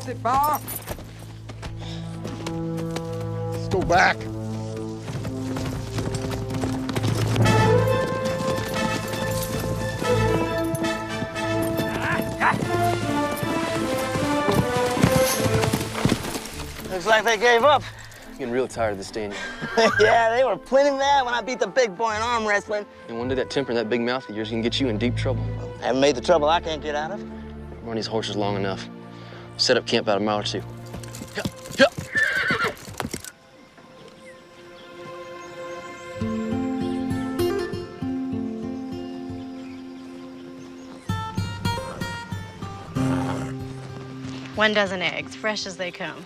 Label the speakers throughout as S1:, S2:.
S1: That's it, Pa. Let's go back.
S2: Looks like they gave up.
S3: I'm getting real tired of this, Daniel.
S2: Yeah, they were plenty mad when I beat the big boy in arm wrestling.
S3: And one day that temper and that big mouth of yours can get you in deep trouble.
S2: I haven't made the trouble I can't get out of.
S3: Run these horses long enough. Set up camp about a mile or two.
S4: One dozen eggs, fresh as they come.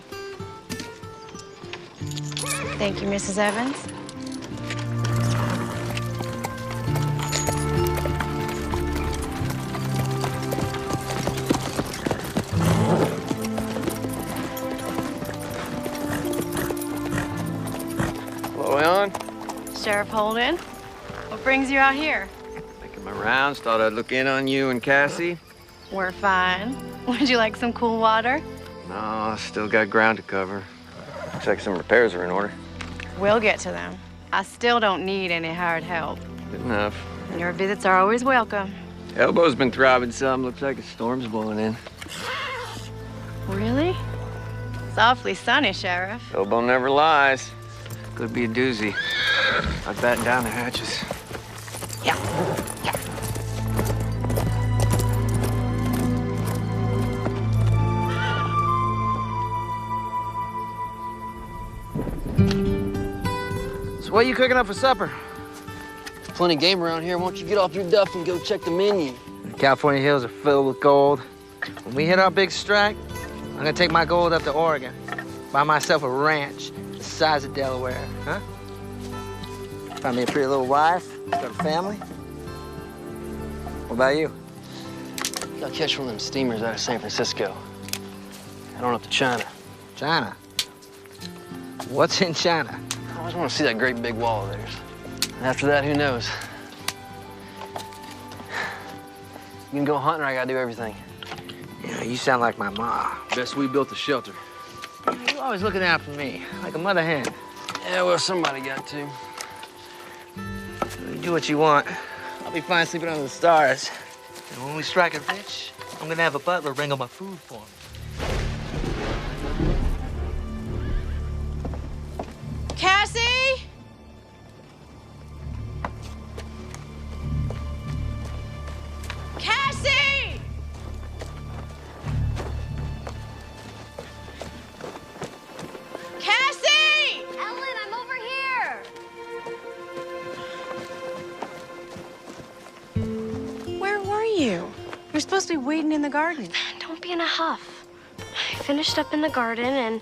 S4: Thank you, Mrs. Evans.
S3: Hello, Ellen.
S4: Sheriff Holden, what brings you out here?
S5: Making my rounds, thought I'd look in on you and Cassie.
S4: We're fine. Would you like some cool water?
S5: No, still got ground to cover. Looks like some repairs are in order.
S4: We'll get to them. I still don't need any hired help.
S5: Good enough.
S4: Your visits are always welcome.
S5: Elbow's been throbbing some. Looks like a storm's blowing in.
S4: Really? It's awfully sunny, Sheriff.
S5: Elbow never lies. Could be a doozy. I'd batten down the hatches.
S4: Yeah.
S5: So what are you cooking up for supper?
S3: There's plenty of game around here. Why don't you get off your duff and go check the menu?
S6: The California hills are filled with gold. When we hit our big strike, I'm gonna take my gold up to Oregon. Buy myself a ranch the size of Delaware, huh?
S2: Find me a pretty little wife, got a family. What about you?
S3: Gotta catch one of them steamers out of San Francisco. Head on up to China.
S6: China? What's in China?
S3: I always want to see that great big wall of theirs. And after that, who knows? You can go hunting or I gotta do everything.
S6: Yeah, you sound like my ma.
S5: Best we built a shelter.
S6: You're always looking out for me, like a mother hen.
S3: Yeah, well, somebody got to.
S6: You do what you want. I'll be fine sleeping under the stars. And when we strike it rich, I'm gonna have a butler bring all my food for me.
S4: Cassie? Cassie! Cassie!
S7: Ellen, I'm over here.
S4: Where were you? You're supposed to be waiting in the garden.
S7: Don't be in a huff. I finished up in the garden and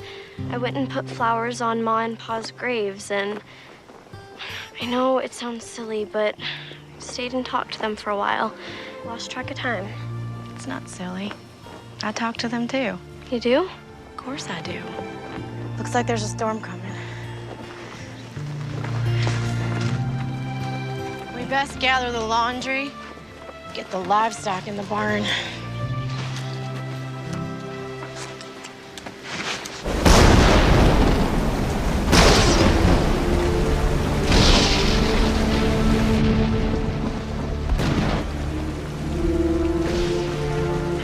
S7: I went and put flowers on Ma and Pa's graves, and I know it sounds silly, but I stayed and talked to them for a while. Lost track of time.
S4: It's not silly. I talk to them too.
S7: You do?
S4: Of course I do. Looks like there's a storm coming. We best gather the laundry, get the livestock in the barn.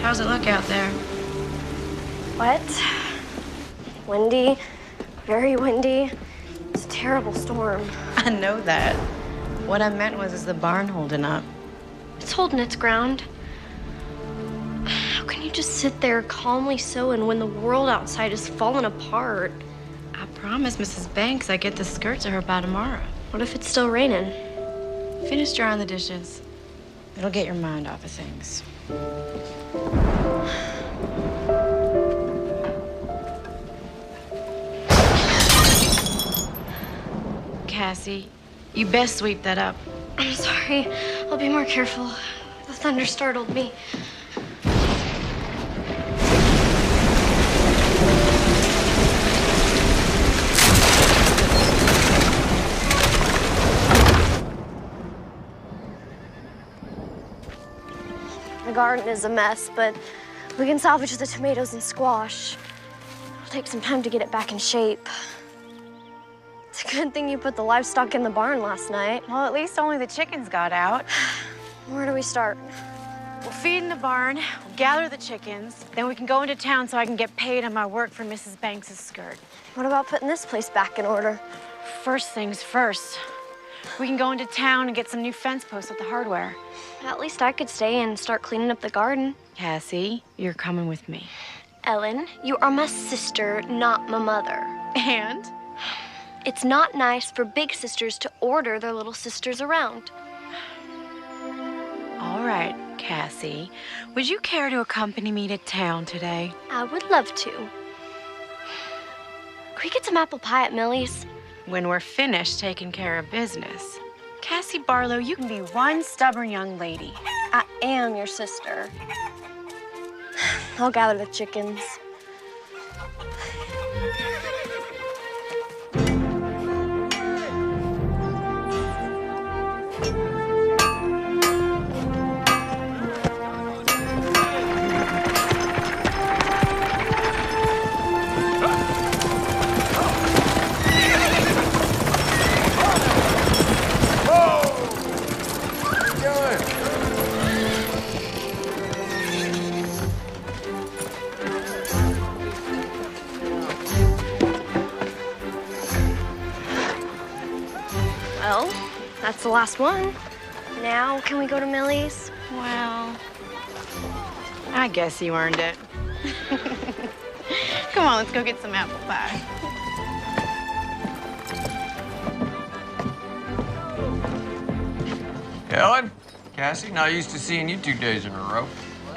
S4: How's it look out there?
S7: Wet, windy, very windy. It's a terrible storm.
S4: I know that. What I meant was, is the barn holding up?
S7: It's holding its ground. How can you just sit there calmly sewing when the world outside is falling apart?
S4: I promised Mrs. Banks I'd get the skirt to her by tomorrow.
S7: What if it's still raining?
S4: Finish drying the dishes. It'll get your mind off of things. Cassie, you best sweep that up.
S7: I'm sorry. I'll be more careful. The thunder startled me. The garden is a mess, but We can salvage the tomatoes and squash. It'll take some time to get it back in shape. It's a good thing you put the livestock in the barn last night.
S4: Well, at least only the chickens got out.
S7: Where do we start?
S4: We'll feed in the barn, we'll gather the chickens, then we can go into town so I can get paid on my work for Mrs. Banks's skirt.
S7: What about putting this place back in order?
S4: First things first. We can go into town and get some new fence posts at the hardware.
S7: At least I could stay and start cleaning up the garden.
S4: Cassie, you're coming with me.
S7: Ellen, you are my sister, not my mother.
S4: And?
S7: It's not nice for big sisters to order their little sisters around.
S4: All right, Cassie. Would you care to accompany me to town today?
S7: I would love to. Can we get some apple pie at Millie's?
S4: When we're finished taking care of business. Cassie Barlow, you can be one stubborn young lady.
S7: I am your sister. I'll gather the chickens. Well, that's the last one. Now, can we go to Millie's?
S4: Well, I guess you earned it. Come on, let's go get some apple pie.
S5: Ellen, Cassie, not used to seeing you 2 days in a row.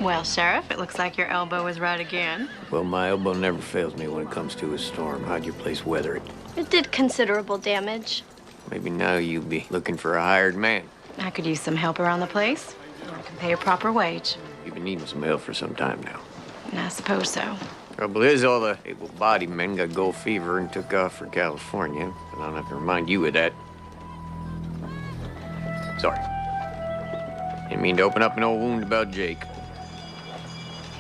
S4: Well, Sheriff, it looks like your elbow is right again.
S8: Well, my elbow never fails me when it comes to a storm. How'd your place weather it?
S7: It did considerable damage.
S8: Maybe now you'd be looking for a hired man.
S4: I could use some help around the place. I can pay a proper wage.
S8: You've been needing some help for some time now.
S4: I suppose so.
S8: Trouble is, all the able-bodied men got gold fever and took off for California. And I don't have to remind you of that. Sorry. Didn't mean to open up an old wound about Jake.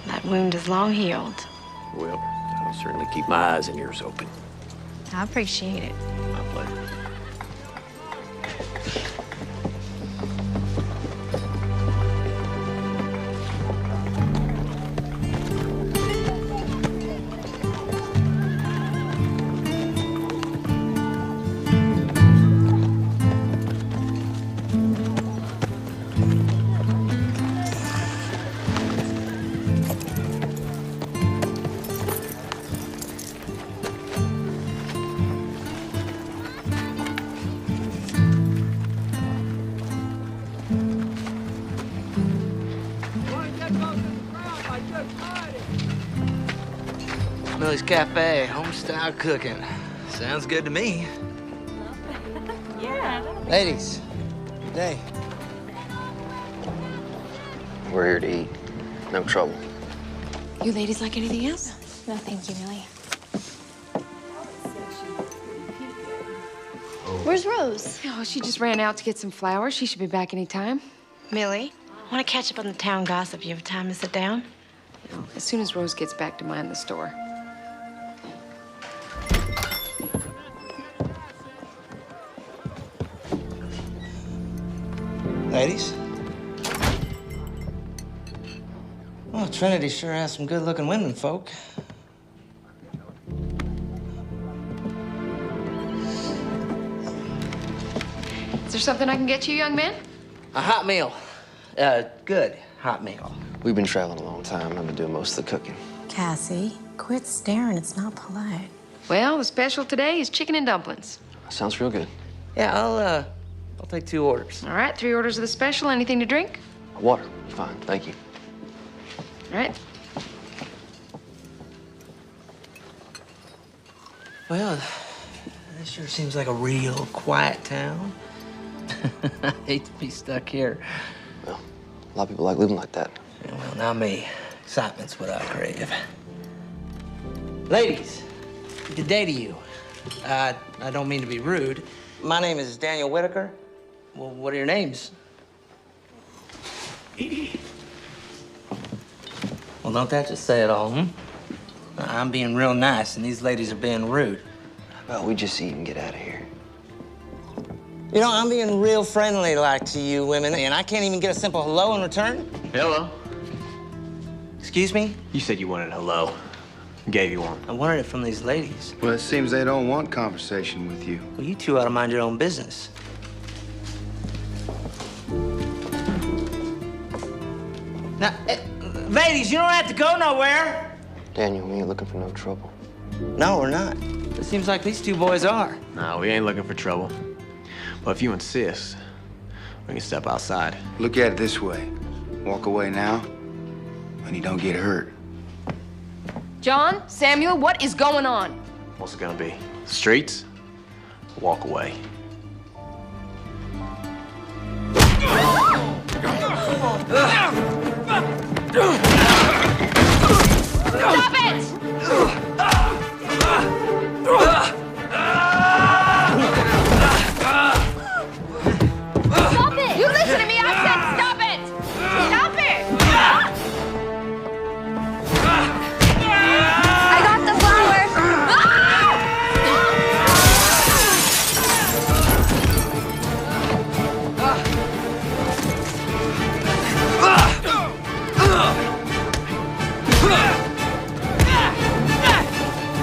S4: That wound is long healed.
S8: Well, I'll certainly keep my eyes and ears open.
S4: I appreciate it.
S8: My pleasure.
S6: Millie's Cafe, home-style cooking. Sounds good to me.
S4: Yeah.
S6: Ladies, good day.
S3: We're here to eat. No trouble.
S9: You ladies like anything else?
S4: No, thank you, Millie.
S7: Where's Rose?
S9: Oh, she just ran out to get some flowers. She should be back any time.
S4: Millie, I want to catch up on the town gossip. You have time to sit down?
S9: As soon as Rose gets back to mind the store.
S6: Ladies? Well, Trinity sure has some good-looking women, folk.
S9: Is there something I can get you, young man?
S6: A hot meal. Good hot meal.
S3: We've been traveling a long time. I've been doing most of the cooking.
S10: Cassie, quit staring. It's not polite.
S9: Well, the special today is chicken and dumplings.
S3: Sounds real good.
S6: Yeah, I'll take 2 orders.
S9: All right, 3 orders of the special. Anything to drink?
S3: Water. Fine. Thank you.
S9: All right.
S6: Well, this sure seems like a real quiet town. I hate to be stuck here.
S3: Well, a lot of people like living like that.
S6: Yeah, well, not me. Excitement's what I crave. Ladies, good day to you. I don't mean to be rude. My name is Daniel Whitaker. Well, what are your names? Well, don't that just say it all, I'm being real nice, and these ladies are being rude.
S3: How about we just eat and get out of here?
S6: You know, I'm being real friendly like to you women, and I can't even get a simple hello in return.
S3: Hello.
S6: Excuse me?
S3: You said you wanted hello. Gave you one.
S6: I wanted it from these ladies.
S1: Well, it seems they don't want conversation with you.
S6: Well, you two ought to mind your own business. Now, ladies, you don't have to go nowhere.
S3: Daniel, we ain't looking for no trouble.
S6: No, we're not. It seems like these two boys are.
S3: No, we ain't looking for trouble. But if you insist, we can step outside.
S1: Look at it this way. Walk away now, and you don't get hurt.
S9: John, Samuel, what is going on?
S3: What's it gonna be? Streets? Walk away.
S9: Stop it! Stop it! You listen to me! I said stop it! Stop it!
S7: I got the flowers.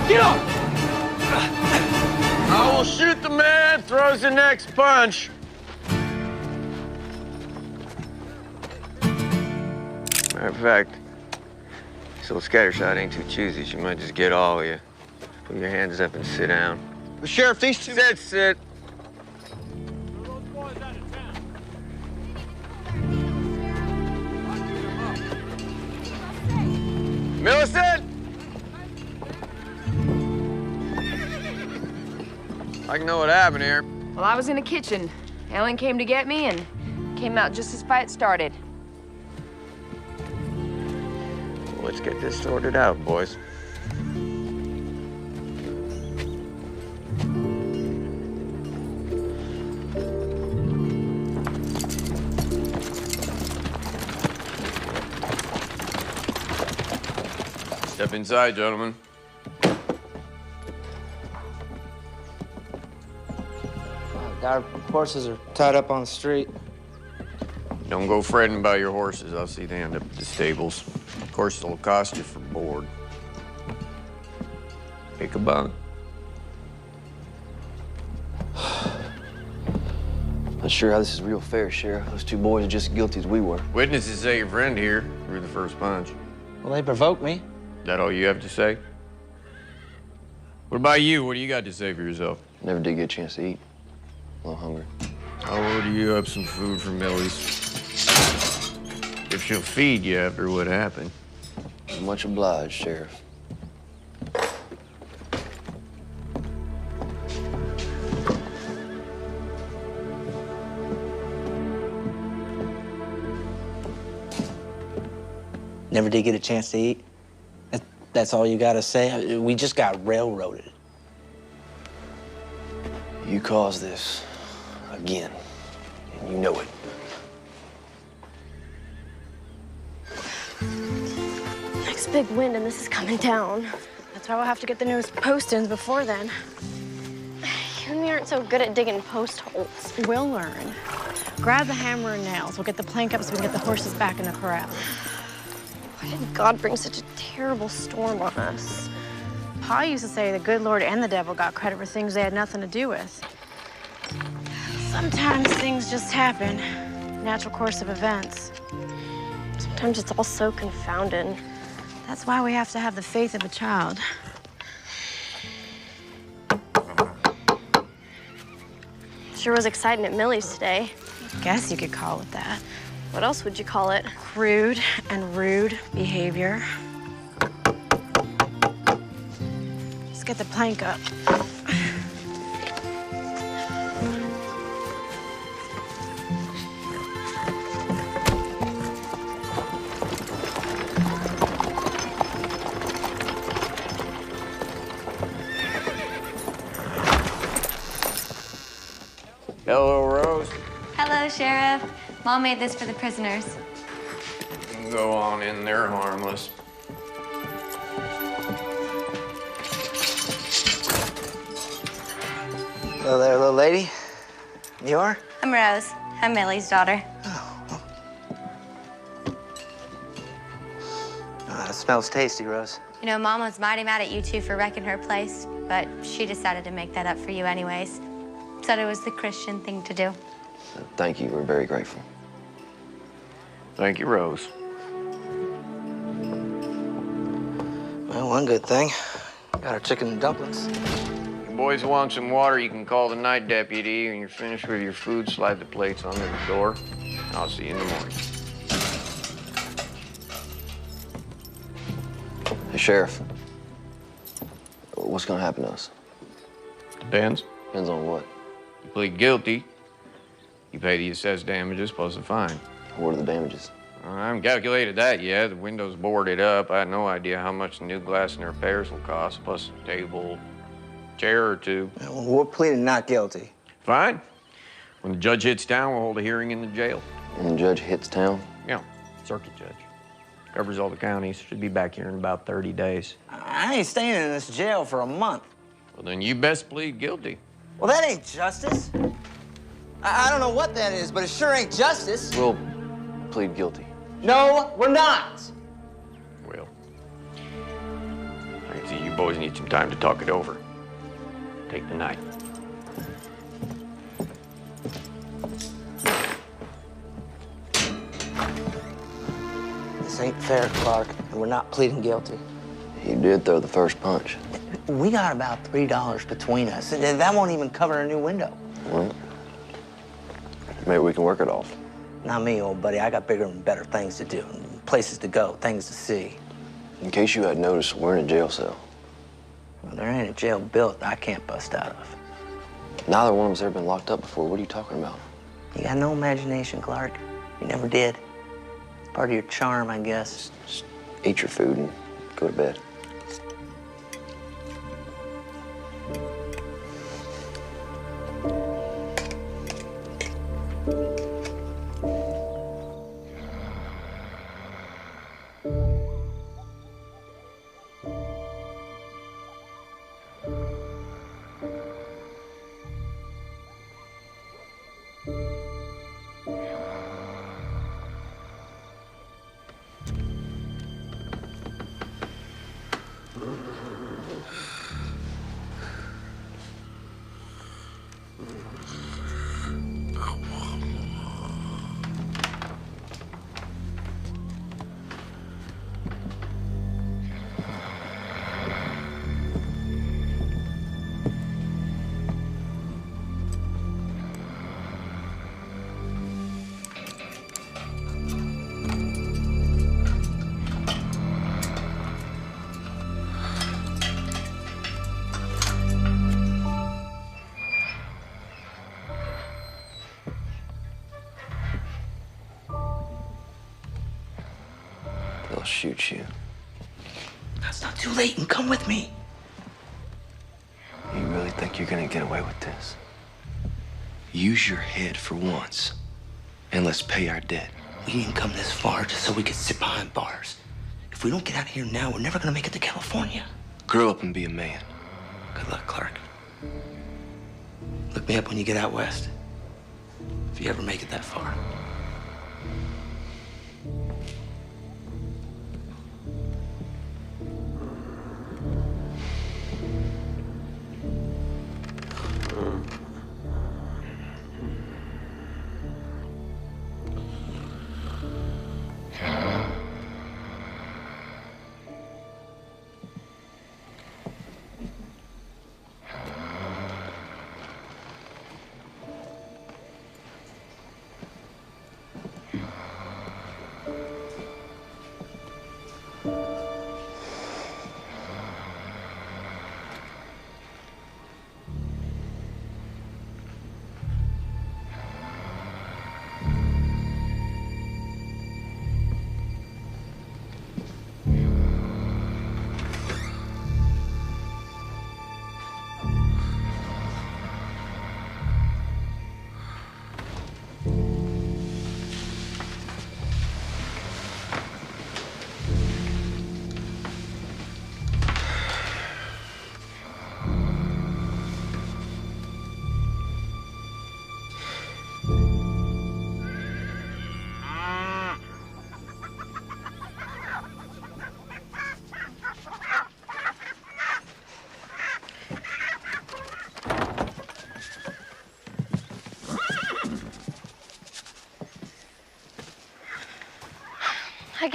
S8: Get up! I will shoot the man throws the next punch. Matter of fact, this little scatter shot ain't too choosy. She might just get all of you. Put your hands up and sit down.
S2: But Sheriff, these two...
S8: Sit. Millicent! I can know what happened here.
S9: Well, I was in the kitchen. Ellen came to get me and came out just as fight started.
S8: Let's get this sorted out, boys. Step inside, gentlemen.
S6: Our horses are tied up on the street.
S8: Don't go fretting about your horses. I'll see they end up at the stables. Of course, it'll cost you for board. Pick a bunk.
S3: Not sure how this is real fair, Sheriff. Those two boys are just as guilty as we were.
S8: Witnesses say your friend here threw the first punch.
S6: Well, they provoked me.
S8: That all you have to say? What about you? What do you got to say for yourself?
S3: Never did get a chance to eat. A little hungry.
S8: I'll order you up some food from Millie's. If she'll feed you after what happened.
S3: Much obliged, Sheriff.
S6: Never did get a chance to eat. That's all you gotta say? We just got railroaded.
S3: You caused this again, and you know it.
S7: Next big wind and this is coming down.
S4: That's why we'll have to get the newest post-ins before then.
S7: You and me aren't so good at digging post holes.
S4: We'll learn. Grab the hammer and nails. We'll get the plank up so we can get the horses back in the corral.
S7: Why did God bring such a terrible storm on us?
S4: Pa used to say the good Lord and the devil got credit for things they had nothing to do with. Sometimes things just happen. Natural course of events.
S7: Sometimes it's all so confounding.
S4: That's why we have to have the faith of a child.
S7: Sure was exciting at Millie's today.
S4: Guess you could call it that.
S7: What else would you call it?
S4: Crude and rude behavior. Let's get the plank up.
S8: Hello, Rose.
S11: Hello, Sheriff. Mom made this for the prisoners.
S8: You can go on in there harmless.
S2: Hello there, little lady. You are?
S11: I'm Rose. I'm Millie's daughter.
S2: It smells tasty, Rose.
S11: You know, Mom was mighty mad at you two for wrecking her place, but she decided to make that up for you anyways. Said it was the Christian thing to do.
S12: Thank you. We're very grateful.
S8: Thank you, Rose.
S2: Well, one good thing. Got our chicken and dumplings.
S8: You boys want some water, you can call the night deputy. When you're finished with your food, slide the plates under the door. I'll see you in the morning.
S12: Hey, Sheriff. What's gonna happen to us?
S8: Depends.
S12: Depends on what?
S8: You plead guilty, you pay the assessed damages plus the fine.
S12: What are the damages?
S8: I haven't calculated that yet. The window's boarded up. I had no idea how much the new glass and repairs will cost, plus a table, chair or two.
S2: Well, we're pleading not guilty.
S8: Fine. When the judge hits town, we'll hold a hearing in the jail.
S12: When the judge hits town?
S8: Yeah, circuit judge. Covers all the counties. Should be back here in about 30 days.
S2: I ain't staying in this jail for a month.
S8: Well, then you best plead guilty.
S2: Well, that ain't justice. I don't know what that is, but it sure ain't justice.
S12: We'll plead guilty.
S2: No, we're not.
S8: Well, I can see you boys need some time to talk it over. Take the night.
S2: This ain't fair, Clark, and we're not pleading guilty.
S12: You did throw the first punch.
S2: We got about $3 between us. That won't even cover a new window.
S12: Well, maybe we can work it off.
S2: Not me, old buddy. I got bigger and better things to do, places to go, things to see.
S12: In case you hadn't noticed, we're in a jail cell.
S2: Well, there ain't a jail built I can't bust out of.
S12: Neither one of us ever been locked up before. What are you talking about?
S2: You got no imagination, Clark. You never did. Part of your charm, I guess.
S12: Just eat your food and go to bed. They'll shoot you.
S2: It's not too late, and come with me.
S1: You really think you're gonna get away with this? Use your head for once, and let's pay our debt.
S2: We didn't come this far just so we could sit behind bars. If we don't get out of here now, we're never gonna make it to California.
S1: Grow up and be a man.
S2: Good luck, Clark. Look me up when you get out west. If you ever make it that far.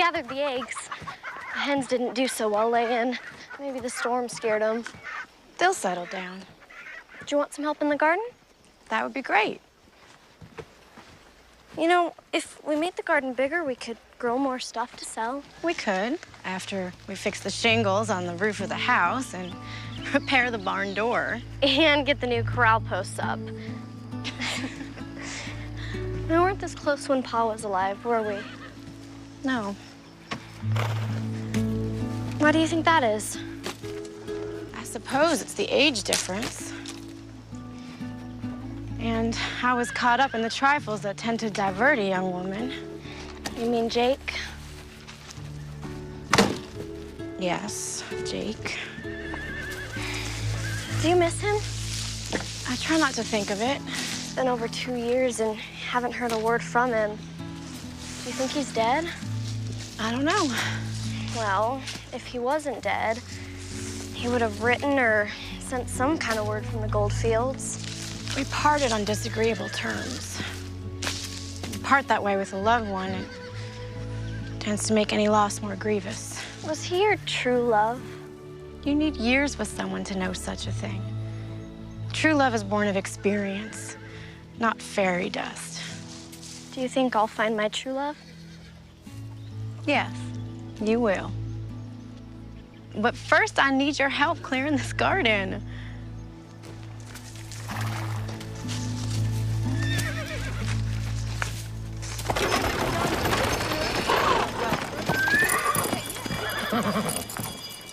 S7: gathered the eggs. The hens didn't do so well laying. Maybe the storm scared them.
S4: They'll settle down.
S7: Do you want some help in the garden?
S4: That would be great.
S7: You know, if we made the garden bigger, we could grow more stuff to sell.
S4: We could, after we fix the shingles on the roof of the house and repair the barn door.
S7: And get the new corral posts up. We weren't this close when Pa was alive, were we?
S4: No.
S7: Why do you think that is?
S4: I suppose it's the age difference. And I was caught up in the trifles that tend to divert a young woman.
S7: You mean Jake?
S4: Yes, Jake.
S7: Do you miss him?
S4: I try not to think of it.
S7: It's been over 2 years and haven't heard a word from him. Do you think he's dead?
S4: I don't know.
S7: Well, if he wasn't dead, he would have written or sent some kind of word from the gold fields.
S4: We parted on disagreeable terms. You part that way with a loved one, it tends to make any loss more grievous.
S7: Was he your true love?
S4: You need years with someone to know such a thing. True love is born of experience, not fairy dust.
S7: Do you think I'll find my true love?
S4: Yes, you will. But first, I need your help clearing this garden.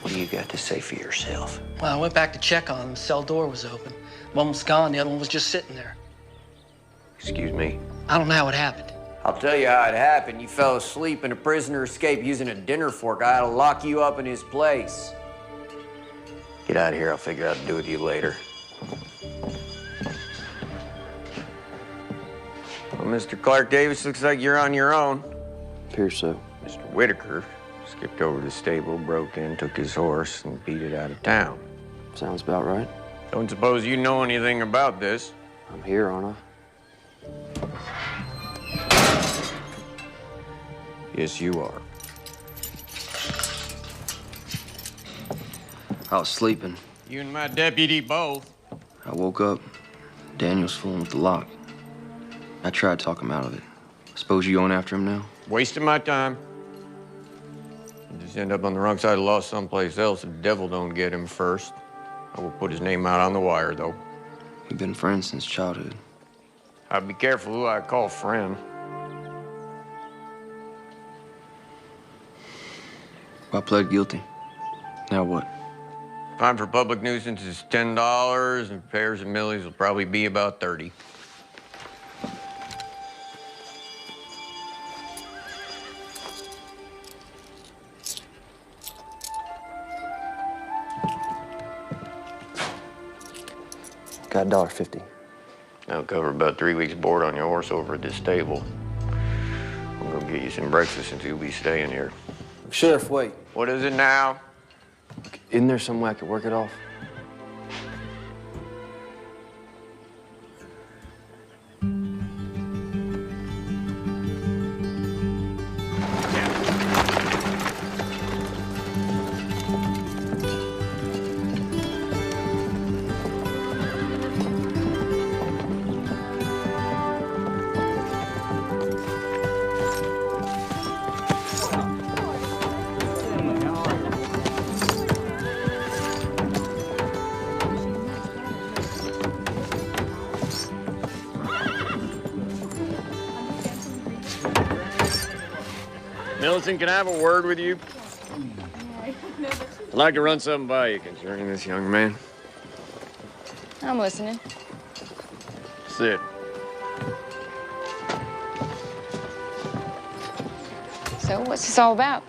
S1: What do you got to say for yourself?
S3: Well, I went back to check on him. The cell door was open. One was gone, the other one was just sitting there.
S8: Excuse me?
S3: I don't know how it happened.
S8: I'll tell you how it happened. You fell asleep and a prisoner escaped using a dinner fork. I had to lock you up in his place. Get out of here. I'll figure out what to do with you later. Well, Mr. Clark Davis, looks like you're on your own.
S1: Appears so.
S8: Mr. Whitaker skipped over to the stable, broke in, took his horse, and beat it out of town.
S1: Sounds about right.
S8: Don't suppose you know anything about this?
S1: I'm here, aren't I?
S8: Yes, you are.
S1: I was sleeping.
S8: You and my deputy both.
S1: I woke up. Daniel's fooling with the lock. I tried to talk him out of it. Suppose you going after him now?
S8: Wasting my time. You just end up on the wrong side of the law someplace else. The devil don't get him first. I will put his name out on the wire, though.
S1: We've been friends since childhood.
S8: I'd be careful who I call friend.
S1: I pled guilty. Now what?
S8: Fine for public nuisance is $10, and repairs and millies will probably be about 30.
S1: Got $1.50.
S8: That'll cover about 3 weeks' board on your horse over at this stable. I'm gonna get you some breakfast since you'll be staying here.
S1: Sheriff, wait.
S8: What is it now?
S1: Isn't there some way I could work it off?
S8: Millicent, can I have a word with you? I'd like to run something by you concerning this young man.
S9: I'm listening.
S8: Sit.
S9: So, what's this all about?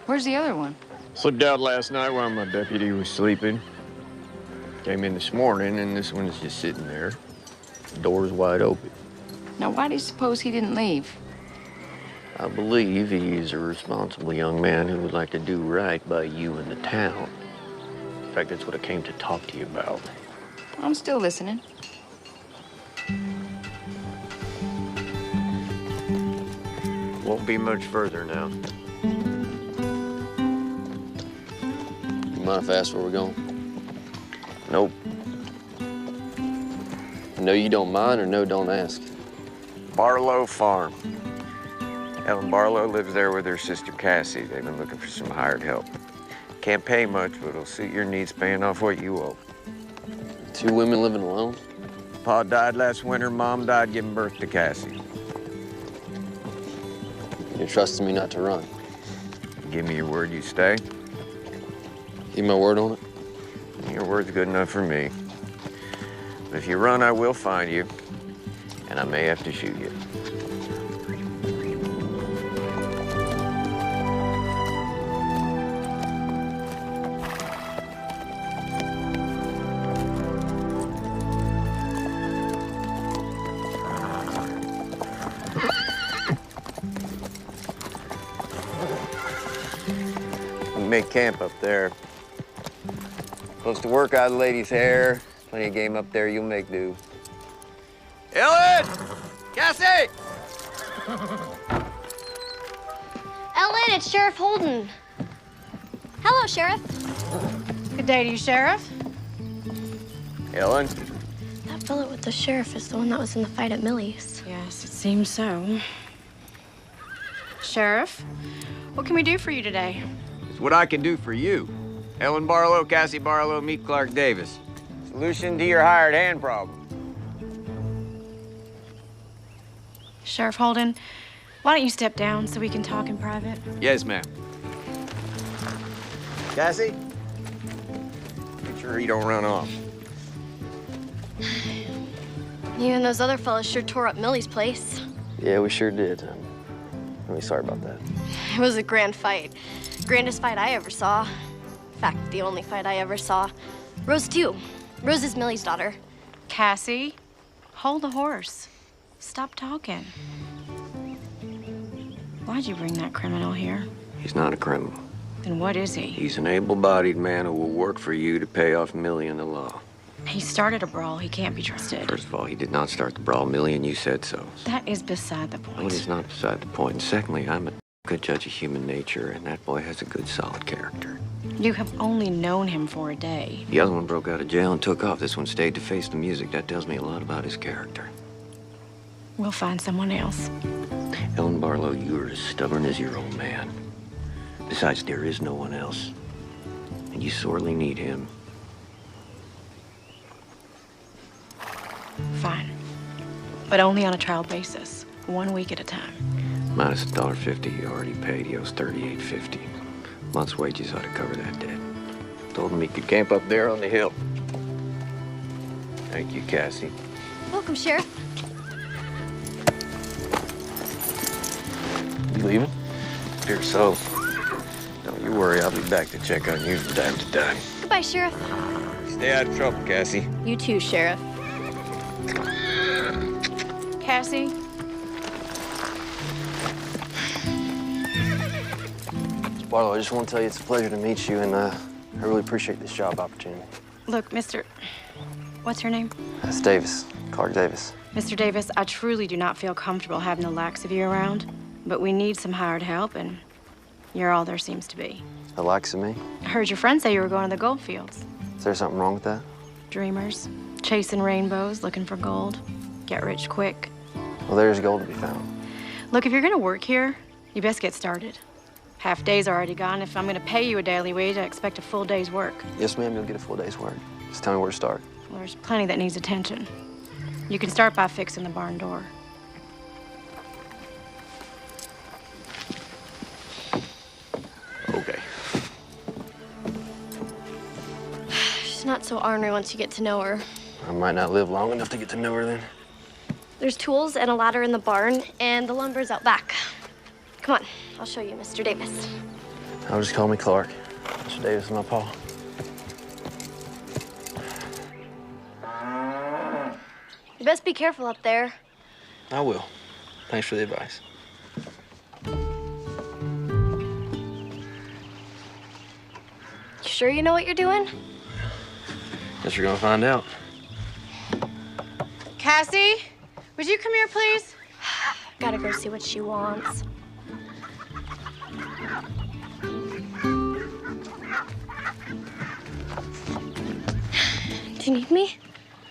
S9: Where's the other one?
S8: Slipped out last night while my deputy was sleeping. Came in this morning, and this one is just sitting there. The door's wide open.
S9: Now, why do you suppose he didn't leave?
S8: I believe he is a responsible young man who would like to do right by you and the town. In fact, that's what I came to talk to you about.
S9: I'm still listening.
S8: Won't be much further now.
S3: Mind if I ask where we're going?
S8: Nope.
S3: No, you don't mind, or no, don't ask?
S8: Barlow Farm. Ellen Barlow lives there with her sister Cassie. They've been looking for some hired help. Can't pay much, but it'll suit your needs paying off what you owe.
S3: 2 women living alone?
S8: Pa died last winter, Mom died giving birth to Cassie.
S3: You're trusting me not to run?
S8: Give me your word you stay.
S3: Give my word on it?
S8: Your word's good enough for me. But if you run, I will find you, and I may have to shoot you. Make camp up there. Close to work out of the lady's hair. Plenty of game up there, you'll make do. Ellen! Cassie!
S7: Ellen, it's Sheriff Holden. Hello, Sheriff.
S4: Good day to you, Sheriff.
S8: Ellen?
S7: That fellow with the sheriff is the one that was in the fight at Millie's.
S4: Yes, it seems so. Sheriff, what can we do for you today?
S8: It's what I can do for you. Ellen Barlow, Cassie Barlow, meet Clark Davis. Solution to your hired hand problem.
S4: Sheriff Holden, why don't you step down so we can talk in private?
S8: Yes, ma'am. Cassie? Make sure he don't run off.
S7: You and those other fellas sure tore up Millie's place.
S3: Yeah, we sure did. I'm really sorry about that.
S7: It was a grand fight. Grandest fight I ever saw. In fact, the only fight I ever saw. Rose, too. Rose is Millie's daughter.
S4: Cassie, hold the horse. Stop talking. Why'd you bring that criminal here?
S8: He's not a criminal.
S4: Then what is he?
S8: He's an able-bodied man who will work for you to pay off Millie and the law.
S4: He started a brawl. He can't be trusted.
S8: First of all, he did not start the brawl, Millie, and you said so.
S4: That is beside the point.
S8: No, it is not beside the point. And secondly, I'm a good judge of human nature, and that boy has a good, solid character.
S4: You have only known him for a day.
S8: The other one broke out of jail and took off. This one stayed to face the music. That tells me a lot about his character.
S4: We'll find someone else.
S8: Ellen Barlow, you are as stubborn as your old man. Besides, there is no one else. And you sorely need him.
S4: Fine. But only on a trial basis. 1 week at a time.
S8: Minus $1.50 you already paid. He owes $38.50. Month's wages ought to cover that debt. Told him he could camp up there on the hill. Thank you, Cassie.
S7: Welcome, Sheriff.
S8: You leaving? Fear so. Don't you worry, I'll be back to check on you from time to time.
S7: Goodbye, Sheriff.
S8: Stay out of trouble, Cassie.
S7: You too, Sheriff.
S4: Cassie?
S3: Barlow, I just want to tell you it's a pleasure to meet you, and I really appreciate this job opportunity.
S4: Look, Mr. What's your name?
S3: That's Davis, Clark Davis.
S4: Mr. Davis, I truly do not feel comfortable having the likes of you around, but we need some hired help, and you're all there seems to be.
S3: The likes of me?
S4: I heard your friend say you were going to the gold fields.
S3: Is there something wrong with that?
S4: Dreamers, chasing rainbows, looking for gold. Get rich quick.
S3: Well, there's gold to be found.
S4: Look, if you're gonna work here, you best get started. Half day's already gone. If I'm gonna pay you a daily wage, I expect a full day's work.
S3: Yes, ma'am, you'll get a full day's work. Just tell me where to start.
S4: Well, there's plenty that needs attention. You can start by fixing the barn door.
S8: Okay.
S7: She's not so ornery once you get to know her.
S3: I might not live long enough to get to know her then.
S7: There's tools and a ladder in the barn, and the lumber's out back. Come on, I'll show you, Mr. Davis.
S3: I'll just call me Clark. Mr. Davis is my pa.
S7: You best be careful up there.
S3: I will. Thanks for the advice.
S7: You sure you know what you're doing?
S3: Guess you're gonna find out.
S4: Cassie, would you come here, please?
S7: Gotta go see what she wants. You need me?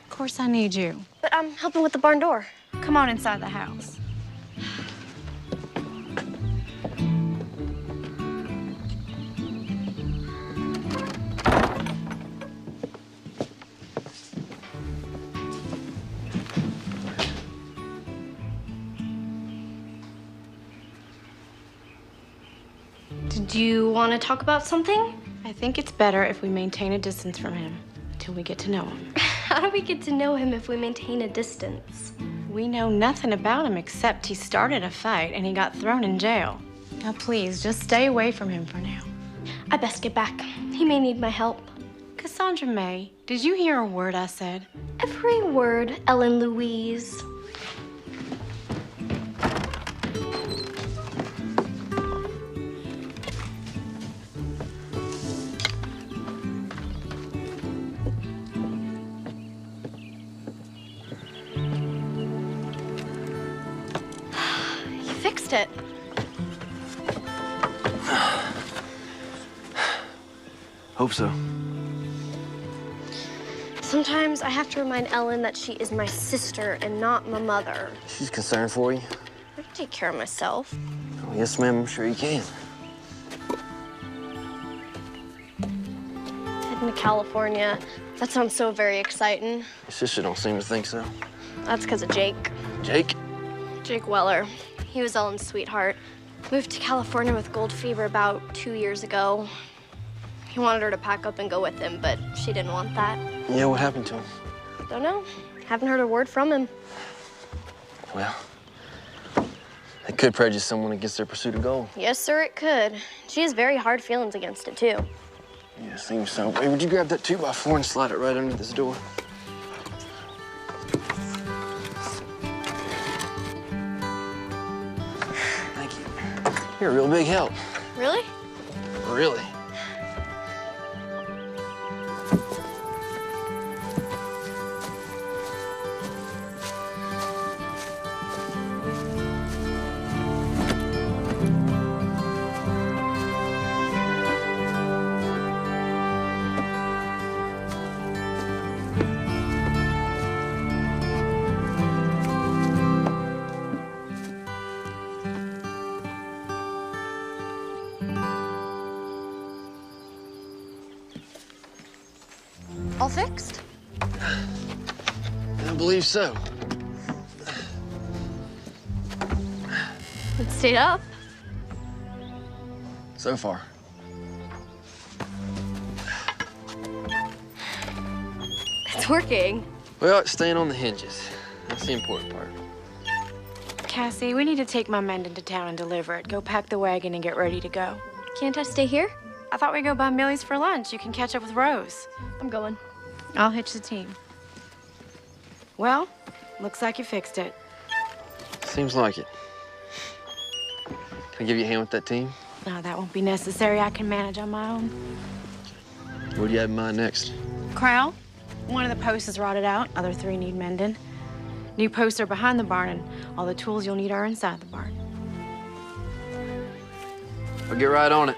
S4: Of course I need you.
S7: But I'm helping with the barn door.
S4: Come on inside the house.
S7: Did you want to talk about something?
S4: I think it's better if we maintain a distance from him until we get to know him.
S7: How do we get to know him if we maintain a distance?
S4: We know nothing about him except he started a fight and he got thrown in jail. Now please, just stay away from him for now.
S7: I best get back. He may need my help.
S4: Cassandra May, did you hear a word I said?
S7: Every word, Ellen Louise. Fixed it.
S1: Hope so.
S7: Sometimes I have to remind Ellen that she is my sister and not my mother.
S3: She's concerned for you.
S7: I can take care of myself.
S3: Oh, yes, ma'am, I'm sure you can.
S7: Heading to California. That sounds so very exciting.
S3: Your sister don't seem to think so.
S7: That's because of Jake.
S3: Jake?
S7: Jake Weller. He was Ellen's sweetheart. Moved to California with gold fever about 2 years ago. He wanted her to pack up and go with him, but she didn't want that.
S3: Yeah, what happened to him?
S7: Don't know. Haven't heard a word from him.
S3: Well, it could prejudice someone against their pursuit of gold.
S7: Yes, sir, it could. She has very hard feelings against it, too.
S3: Yeah, seems so. Hey, would you grab that 2x4 and slide it right under this door? Thank you. You're a real big help.
S7: Really?
S3: Really?
S9: All fixed?
S3: I believe so.
S7: It stayed up.
S3: So far.
S7: It's working.
S3: Well, it's staying on the hinges. That's the important part.
S4: Cassie, we need to take my men into town and deliver it. Go pack the wagon and get ready to go.
S7: Can't I stay here?
S4: I thought we'd go by Millie's for lunch. You can catch up with Rose.
S7: I'm going.
S4: I'll hitch the team. Well, looks like you fixed it.
S3: Seems like it. Can I give you a hand with that team?
S4: No, that won't be necessary. I can manage on my own.
S3: What do you have in mind next?
S4: Crown, one of the posts is rotted out. Other 3 need mending. New posts are behind the barn, and all the tools you'll need are inside the barn.
S3: I'll get right on it.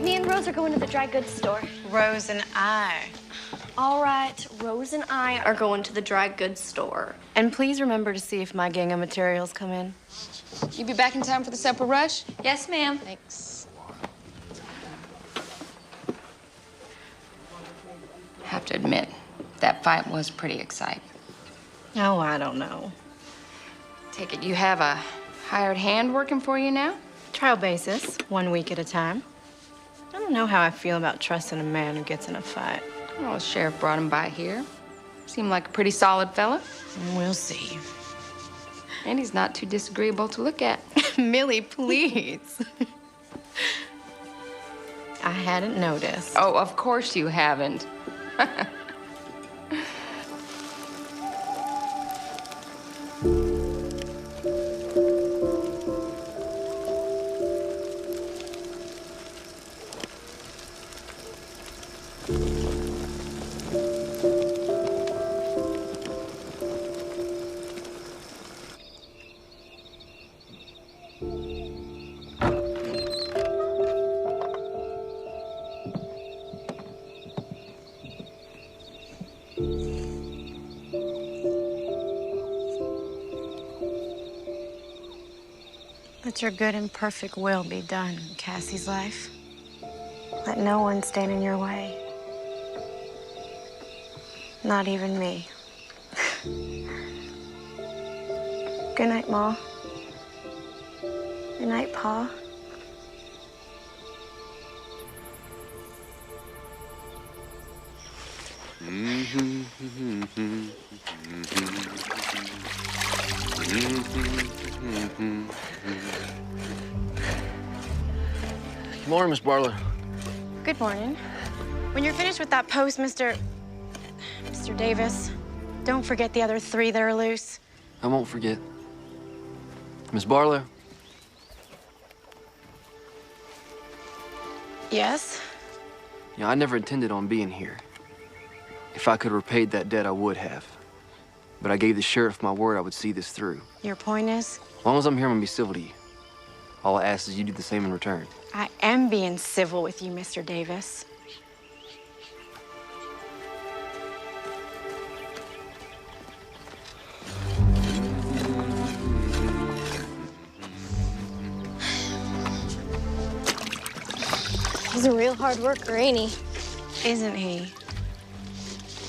S7: Me and Rose are going to the dry goods store.
S4: Rose and I.
S7: All right, Rose and I are going to the dry goods store.
S4: And please remember to see if my gang of materials come in.
S9: You be back in time for the supper rush?
S11: Yes, ma'am.
S9: Thanks. Have to admit, that fight was pretty exciting.
S4: Oh, I don't know.
S9: Take it you have a hired hand working for you now?
S4: Trial basis, 1 week at a time. I don't know how I feel about trusting a man who gets in a fight.
S9: Well, the sheriff brought him by here. Seemed like a pretty solid fella.
S4: We'll see.
S9: And he's not too disagreeable to look at.
S4: Millie, please. I hadn't noticed.
S9: Oh, of course you haven't.
S4: Let your good and perfect will be done in Cassie's life. Let no one stand in your way. Not even me. Good night, Ma. Good night, Pa.
S3: Good morning, Miss Barlow.
S4: Good morning. When you're finished with that post, Mr. Davis, don't forget the other 3 that are loose.
S3: I won't forget. Miss Barlow?
S4: Yes?
S3: You know, I never intended on being here. If I could have repaid that debt, I would have. But I gave the sheriff my word I would see this through.
S4: Your point is?
S3: As long as I'm here, I'm gonna be civil to you. All I ask is you do the same in return.
S4: I am being civil with you, Mr. Davis.
S7: He's a real hard worker, ain't he?
S4: Isn't he?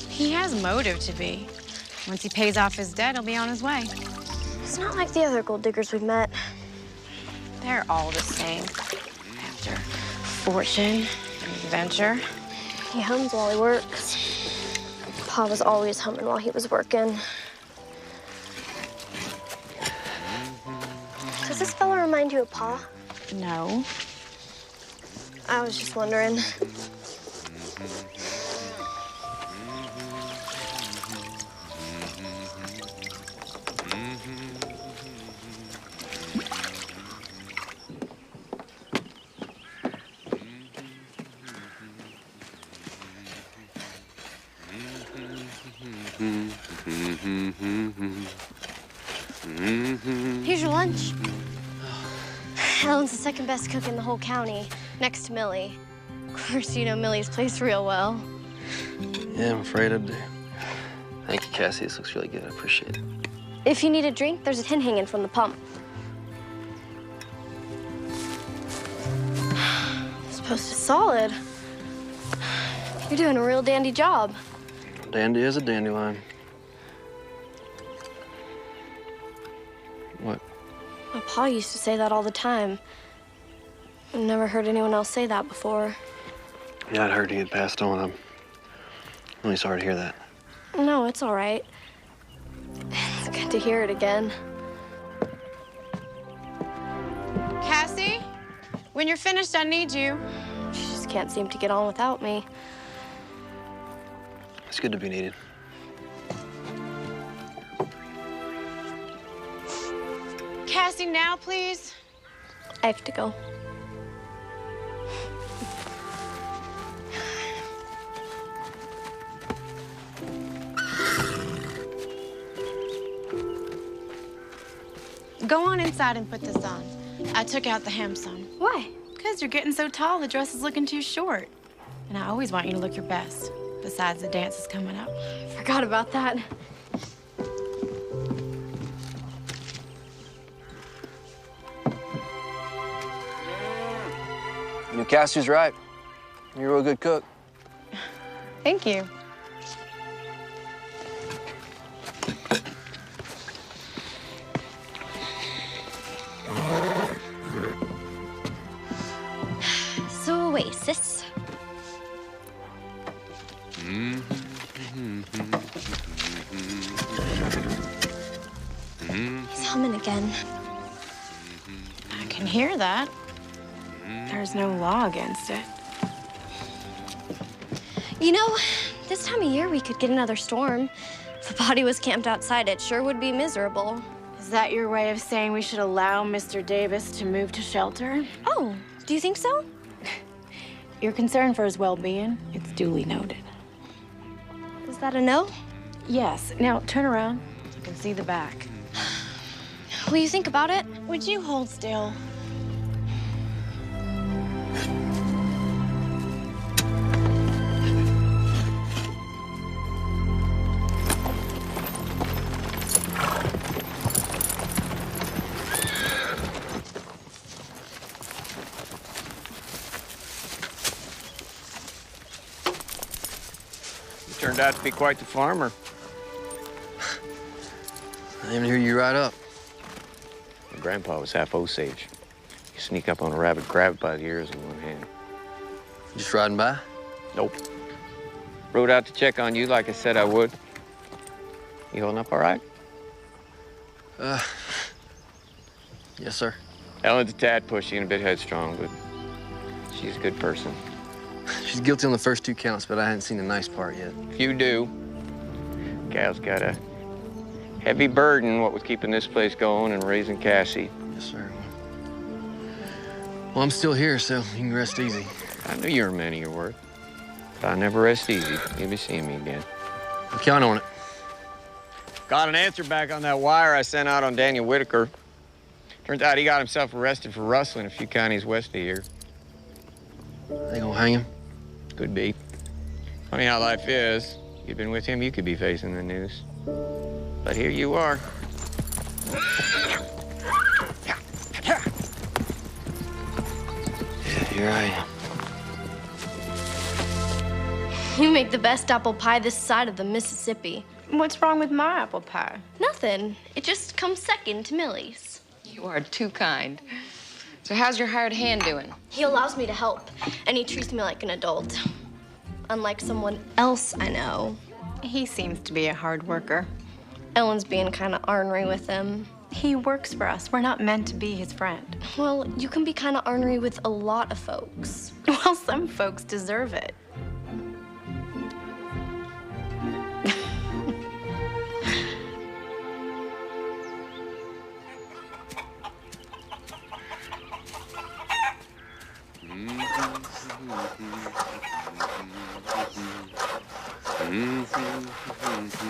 S4: He has motive to be. Once he pays off his debt, he'll be on his way.
S7: He's not like the other gold diggers we've met.
S4: They're all the same. After fortune and adventure.
S7: He hums while he works. Pa was always humming while he was working. Does this fella remind you of Pa?
S4: No.
S7: I was just wondering. Here's your lunch. Ellen's the second best cook in the whole county, next to Millie. Of course, you know Millie's place real well.
S3: Yeah, I'm afraid I do. Thank you, Cassie. This looks really good. I appreciate it.
S7: If you need a drink, there's a tin hanging from the pump. This post is solid. You're doing a real dandy job.
S3: Dandy is a dandelion. What?
S7: My pa used to say that all the time. I've never heard anyone else say that before.
S3: Yeah, I'd heard he had passed on. I'm really sorry to hear that.
S7: No, it's all right. It's good to hear it again.
S4: Cassie, when you're finished, I need you.
S7: She just can't seem to get on without me.
S3: It's good to be needed.
S4: Cassie, now, please.
S7: I have to go.
S4: Go on inside and put this on. I took out the hem some.
S7: Why?
S4: Because you're getting so tall, the dress is looking too short. And I always want you to look your best. Besides, the dance is coming up.
S7: Forgot about that.
S3: You know, Cassie's right. You're a real good cook.
S4: Thank you.
S7: So, Oasis. He's humming again.
S4: I can hear that. There's no law against it.
S7: You know, this time of year we could get another storm. If a body was camped outside, it sure would be miserable.
S4: Is that your way of saying we should allow Mr. Davis to move to shelter?
S7: Oh, do you think so?
S4: You're concerned for his well-being. It's duly noted.
S7: Is that a no?
S4: Yes. Now, turn around so you can see the back.
S7: Will you think about it?
S4: Would you hold still?
S8: Turned out to be quite the farmer.
S3: I even hear you ride up.
S8: My grandpa was half Osage. You sneak up on a rabid crab by the ears in one hand.
S3: Just riding by?
S8: Nope. Rode out to check on you like I said I would. You holding up all right?
S3: Yes, sir.
S8: Ellen's a tad pushy and a bit headstrong, but she's a good person.
S3: She's guilty on the first 2 counts, but I hadn't seen the nice part yet.
S8: You do. Gal's got a heavy burden, what with keeping this place going and raising Cassie.
S3: Yes, sir. Well, I'm still here, so you can rest easy.
S8: I knew you were a man of your word. But I never rest easy. You'll be seeing me again.
S3: I'm counting on it.
S8: Got an answer back on that wire I sent out on Daniel Whitaker. Turns out he got himself arrested for rustling a few counties west of here.
S3: They gonna hang him?
S8: Could be. Funny how life is. You'd been with him, you could be facing the news. But here you are.
S3: Yeah, here I am.
S7: You make the best apple pie this side of the Mississippi.
S10: What's wrong with my apple pie?
S7: Nothing. It just comes second to Millie's.
S9: You are too kind. So how's your hired hand doing?
S7: He allows me to help, and he treats me like an adult. Unlike someone else I know.
S10: He seems to be a hard worker.
S7: Ellen's being kind of ornery with him.
S10: He works for us. We're not meant to be his friend.
S7: Well, you can be kind of ornery with a lot of folks.
S10: Well, some folks deserve it.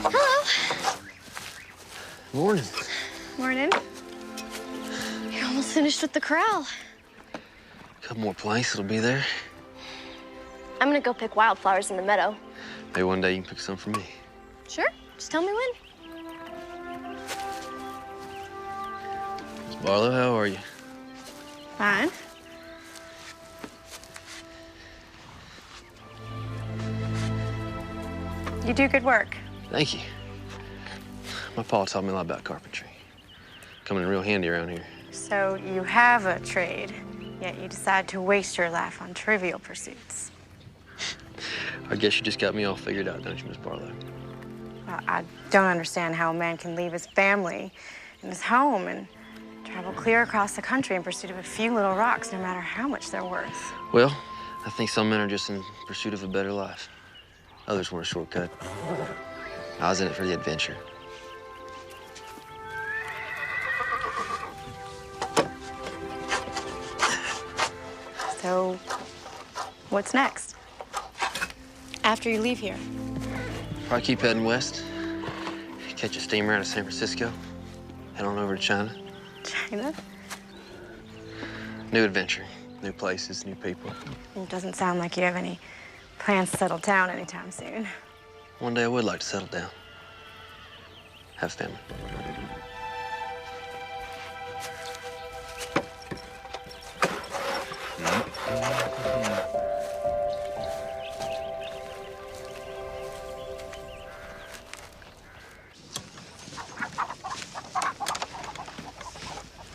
S7: Hello.
S3: Morning.
S7: Morning. You're almost finished with the corral.
S3: A couple more planks, it'll be there.
S7: I'm gonna go pick wildflowers in the meadow.
S3: Maybe one day you can pick some for me.
S7: Sure, just tell me when.
S3: Miss Barlow, how are you?
S10: Fine. You do good work.
S3: Thank you. My pa taught me a lot about carpentry. Coming in real handy around here.
S10: So you have a trade, yet you decide to waste your life on trivial pursuits.
S3: I guess you just got me all figured out, don't you, Miss Barlow?
S10: Well, I don't understand how a man can leave his family and his home and travel clear across the country in pursuit of a few little rocks, no matter how much they're worth.
S3: Well, I think some men are just in pursuit of a better life. Others want a shortcut. I was in it for the adventure.
S10: So, what's next? After you leave here?
S3: Probably keep heading west. Catch a steamer out of San Francisco. Head on over to China.
S10: China?
S3: New adventure. New places, new people.
S10: It doesn't sound like you have any plans to settle down anytime soon.
S3: One day I would like to settle down. Have family.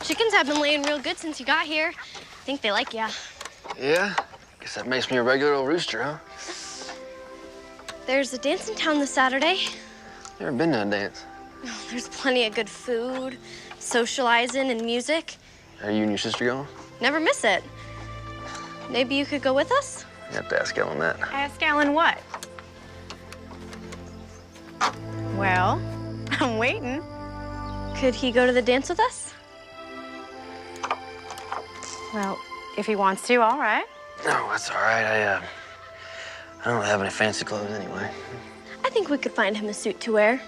S7: Chickens have been laying real good since you got here. I think they like ya.
S3: Yeah? Guess that makes me a regular old rooster, huh?
S7: There's a dance in town this Saturday.
S3: Never been to a dance.
S7: Oh, there's plenty of good food, socializing, and music.
S3: Are you and your sister going?
S7: Never miss it. Maybe you could go with us?
S3: You have to ask Ellen that.
S10: Ask Alan what? Well, I'm waiting.
S7: Could he go to the dance with us?
S10: Well, if he wants to, all right.
S3: No, that's all right. I don't have any fancy clothes anyway.
S7: I think we could find him a suit to wear.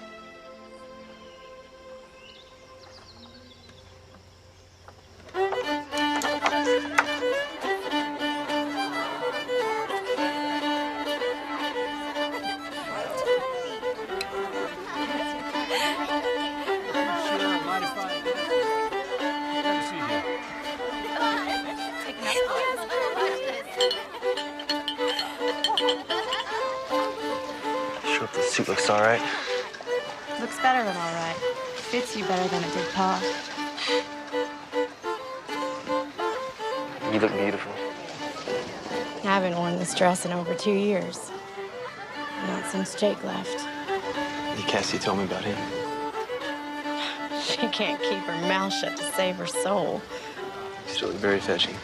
S1: Suit looks all right.
S4: Looks better than all right. Fits you better than it did Pa.
S1: You look beautiful.
S4: I haven't worn this dress in over 2 years. Not since Jake left.
S3: Cassie told me about him.
S4: She can't keep her mouth shut to save her soul.
S3: You still look very fetching.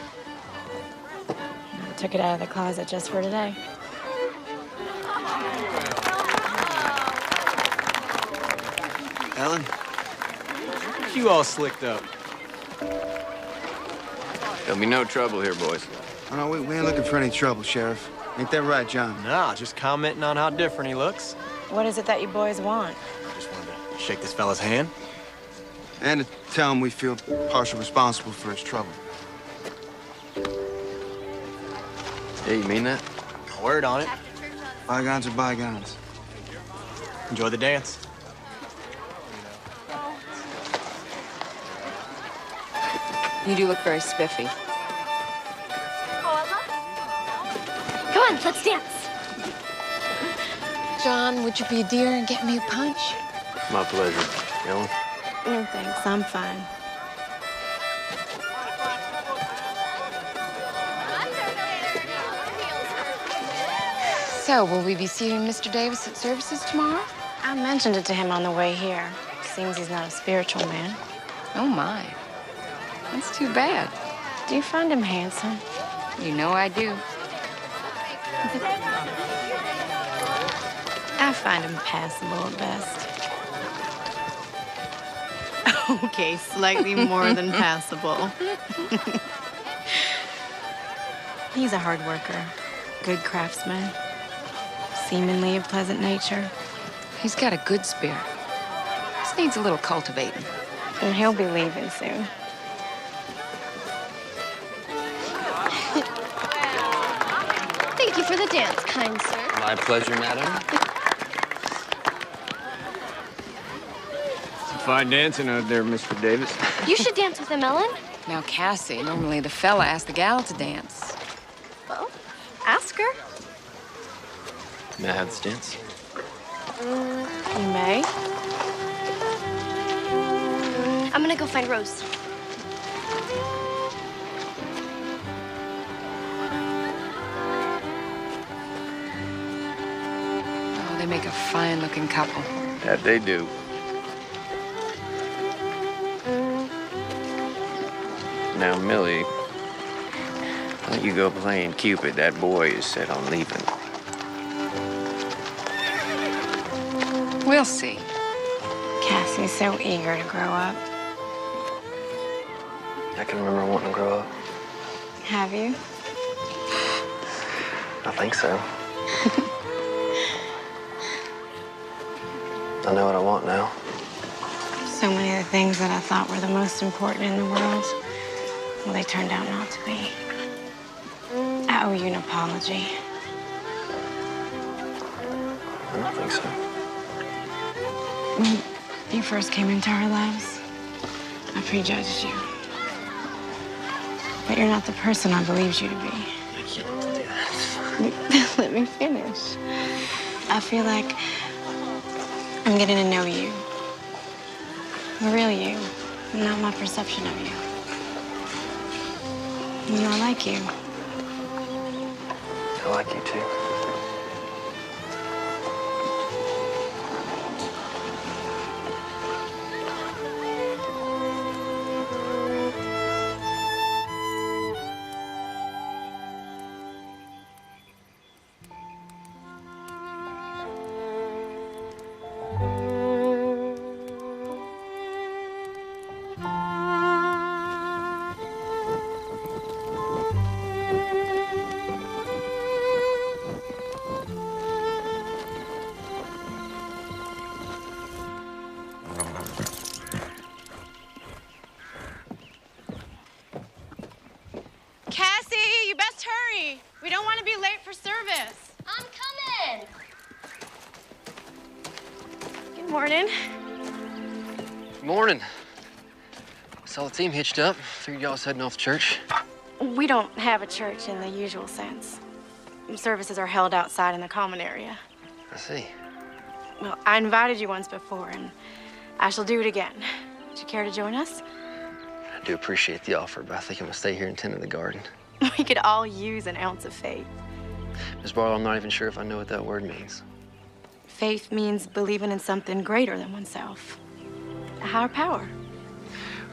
S4: I took it out of the closet just for today.
S3: Ellen, you all slicked up.
S8: There'll be no trouble here, boys.
S13: Oh, no, we ain't looking for any trouble, Sheriff. Ain't that right, John?
S3: Nah, just commenting on how different he looks.
S4: What is it that you boys want?
S3: Just wanted to shake this fella's hand.
S13: And to tell him we feel partially responsible for his trouble.
S3: Yeah, you mean that? Word on it.
S13: Bygones are bygones.
S3: Enjoy the dance.
S9: You do look very spiffy.
S7: Come on, let's dance.
S9: John, would you be a dear and get me a punch?
S3: My pleasure. Ellen?
S4: No, thanks. I'm fine.
S9: So, will we be seeing Mr. Davis at services tomorrow?
S4: I mentioned it to him on the way here. Seems he's not a spiritual man.
S9: Oh, my. That's too bad.
S4: Do you find him handsome?
S9: You know I do.
S4: I find him passable at best. Okay, slightly more than passable. He's a hard worker, good craftsman, seemingly of pleasant nature.
S9: He's got a good spirit. Just needs a little cultivating.
S4: And he'll be leaving soon.
S7: Thank you for the dance, kind sir.
S8: My pleasure, madam. Fine dancing out there, Mr. Davis.
S7: You should dance with him, Ellen.
S9: Now, Cassie, normally the fella asks the gal to dance.
S7: Well, ask her.
S3: May I have this dance?
S4: You may.
S7: I'm gonna go find Rose.
S9: Oh, they make a fine-looking couple.
S8: That they do. Now, Millie, why don't you go playing Cupid? That boy is set on leaving.
S9: We'll see.
S4: Cassie's so eager to grow up.
S3: I can remember wanting to grow up.
S4: Have you?
S3: I think so. I know what I want now.
S4: So many of the things that I thought were the most important in the world, well, they turned out not to be. I owe you an apology.
S3: I don't think so.
S4: When you first came into our lives, I prejudged you. But you're not the person I believed you to be.
S3: I can't do that.
S4: Let me finish. I feel like I'm getting to know you. The real you, not my perception of you. You know, I like you.
S3: I like you too.
S4: Cassie, you best hurry. We don't want to be late for service.
S7: I'm coming. Good morning.
S3: Morning. Saw the team hitched up. Figured y'all was heading off to church.
S4: We don't have a church in the usual sense. Services are held outside in the common area.
S3: I see.
S10: Well, I invited you once before, and I shall do it again. Would you care to join us?
S3: I do appreciate the offer, but I think I'm gonna stay here and tend to the garden.
S10: We could all use an ounce of faith.
S3: Miss Barlow, I'm not even sure if I know what that word means.
S10: Faith means believing in something greater than oneself. A higher power.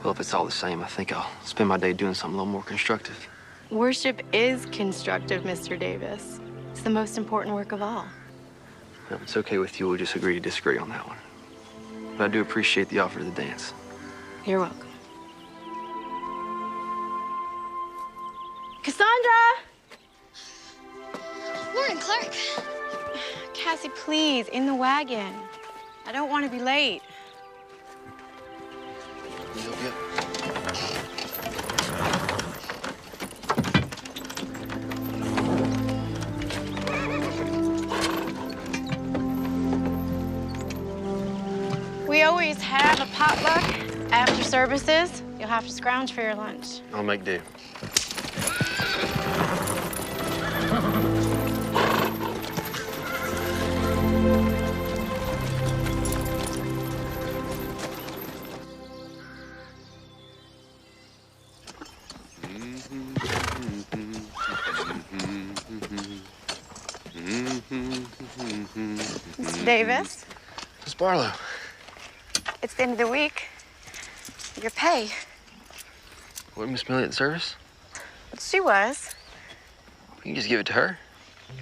S3: Well, if it's all the same, I think I'll spend my day doing something a little more constructive.
S10: Worship is constructive, Mr. Davis. It's the most important work of all.
S3: Well, it's okay with you. We'll just agree to disagree on that one. But I do appreciate the offer of the dance.
S10: You're welcome. Cassandra!
S7: Morning, Clark.
S10: Cassie, please, in the wagon. I don't want to be late. We always have a potluck after services. You'll have to scrounge for your lunch.
S3: I'll make do.
S10: Mr. Davis?
S3: Miss Barlow.
S10: It's the end of the week. Your pay.
S3: Wasn't Miss Millie at the service?
S10: She was.
S3: You can just give it to her.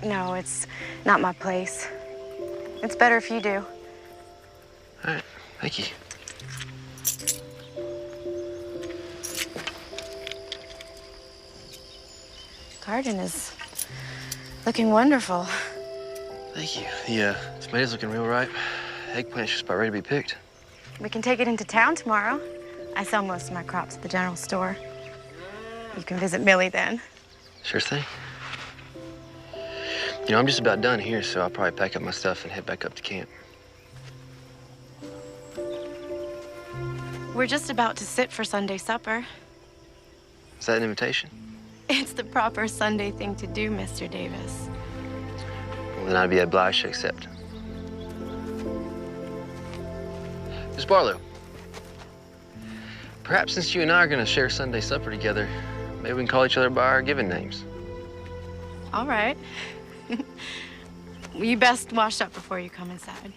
S10: No, it's not my place. It's better if you do.
S3: All right, thank you.
S10: Garden is looking wonderful.
S3: Thank you. The tomatoes looking real ripe. Eggplant's just about ready to be picked.
S10: We can take it into town tomorrow. I sell most of my crops at the general store. You can visit Millie then.
S3: Sure thing. You know, I'm just about done here, so I'll probably pack up my stuff and head back up to camp.
S10: We're just about to sit for Sunday supper.
S3: Is that an invitation?
S10: It's the proper Sunday thing to do, Mr. Davis.
S3: Well, then I'd be obliged to accept. Miss Barlow, perhaps since you and I are going to share Sunday supper together, maybe we can call each other by our given names.
S10: All right. You best wash up before you come inside.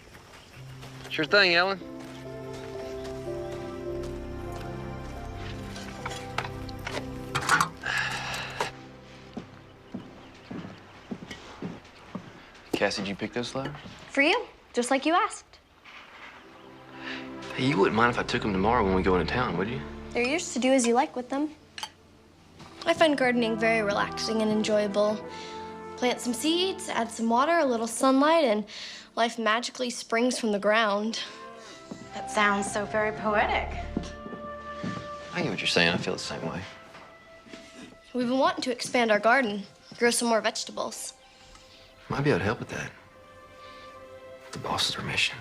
S3: Sure thing, Ellen. Cassie, did you pick those flowers?
S7: For you, just like you asked.
S3: Hey, you wouldn't mind if I took them tomorrow when we go into town, would you?
S7: They're yours to do as you like with them. I find gardening very relaxing and enjoyable. Plant some seeds, add some water, a little sunlight, and life magically springs from the ground.
S10: That sounds so very poetic.
S3: I get what you're saying. I feel the same way.
S7: We've been wanting to expand our garden, grow some more vegetables.
S3: Might be able to help with that. With the boss's permission.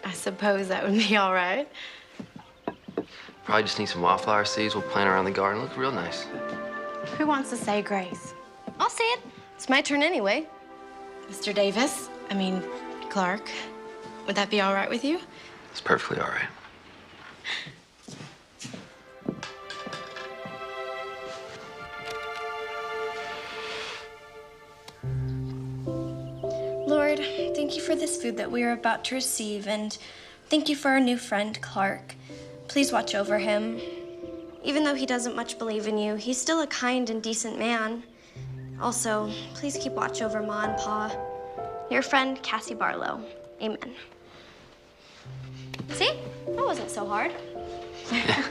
S10: I suppose that would be all right.
S3: Probably just need some wildflower seeds. We'll plant around the garden. Look real nice.
S10: Who wants to say grace?
S7: I'll say it. It's my turn anyway.
S10: Mr. Davis, Clark, would that be all right with you?
S3: It's perfectly all right.
S7: Lord, thank you for this food that we are about to receive, and thank you for our new friend, Clark. Please watch over him. Even though he doesn't much believe in you, he's still a kind and decent man. Also, please keep watch over Ma and Pa. Your friend, Cassie Barlow. Amen. See? That wasn't so hard.
S3: Yeah.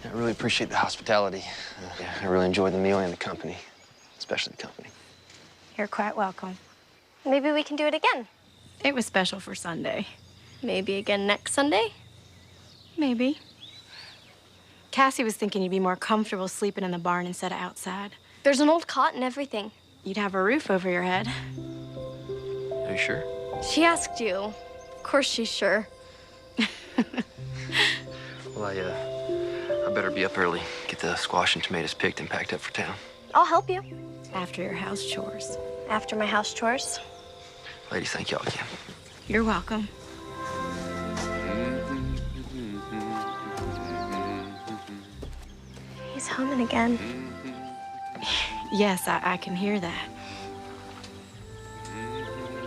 S3: I really appreciate the hospitality. I really enjoyed the meal and the company, especially the company.
S10: You're quite welcome.
S7: Maybe we can do it again.
S10: It was special for Sunday.
S7: Maybe again next Sunday?
S10: Maybe. Cassie was thinking you'd be more comfortable sleeping in the barn instead of outside.
S7: There's an old cot and everything.
S10: You'd have a roof over your head.
S3: Are you sure?
S7: She asked you. Of course she's sure.
S3: Well, I better be up early, get the squash and tomatoes picked and packed up for town.
S7: I'll help you.
S4: After your house chores.
S7: After my house chores.
S3: Ladies, thank y'all again.
S4: You're welcome.
S7: He's humming again.
S4: Yes, I can hear that.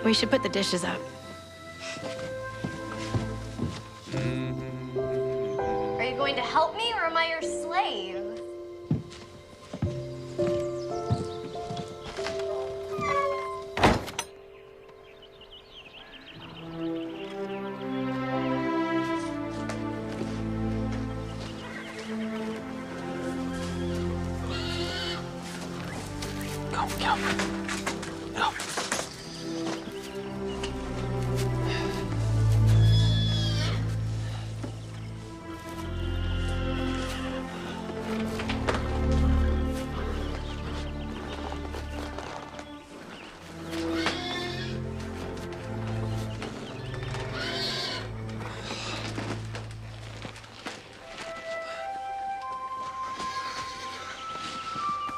S4: We should put the dishes up.
S7: Are you going to help me, or am I your slave?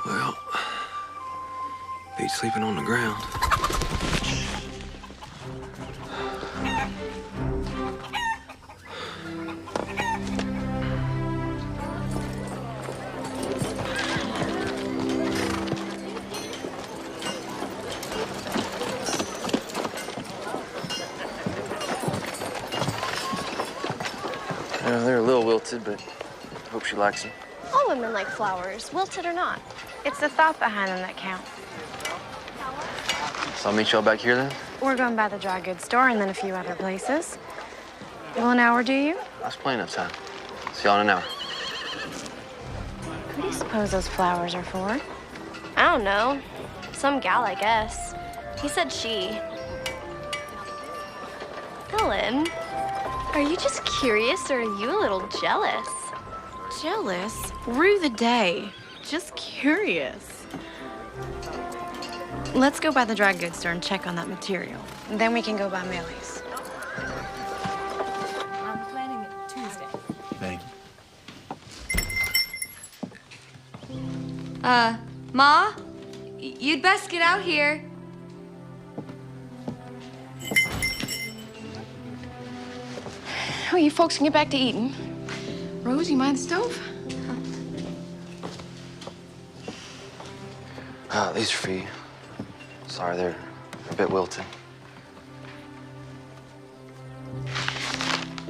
S3: Well, beat sleeping on the ground. They're a little wilted, but I hope she likes them.
S7: All women like flowers, wilted or not.
S10: It's the thought behind them that counts.
S3: So I'll meet y'all back here then?
S10: We're going by the dry goods store and then a few other places. Will an hour do you?
S3: That's plenty of time. See y'all in an hour.
S10: Who do you suppose those flowers are for?
S7: I don't know. Some gal, I guess. He said she. Ellen, are you just curious or are you a little jealous?
S4: Jealous? Rue the day. Just curious. Let's go by the dry goods store and check on that material.
S10: And then we can go by Millie's.
S9: I'm planning it Tuesday.
S1: Thank you.
S9: Ma? You'd best get out here. Oh, you folks can get back to eating. Rose, you mind the stove?
S3: These are for you. Sorry, they're a bit wilted.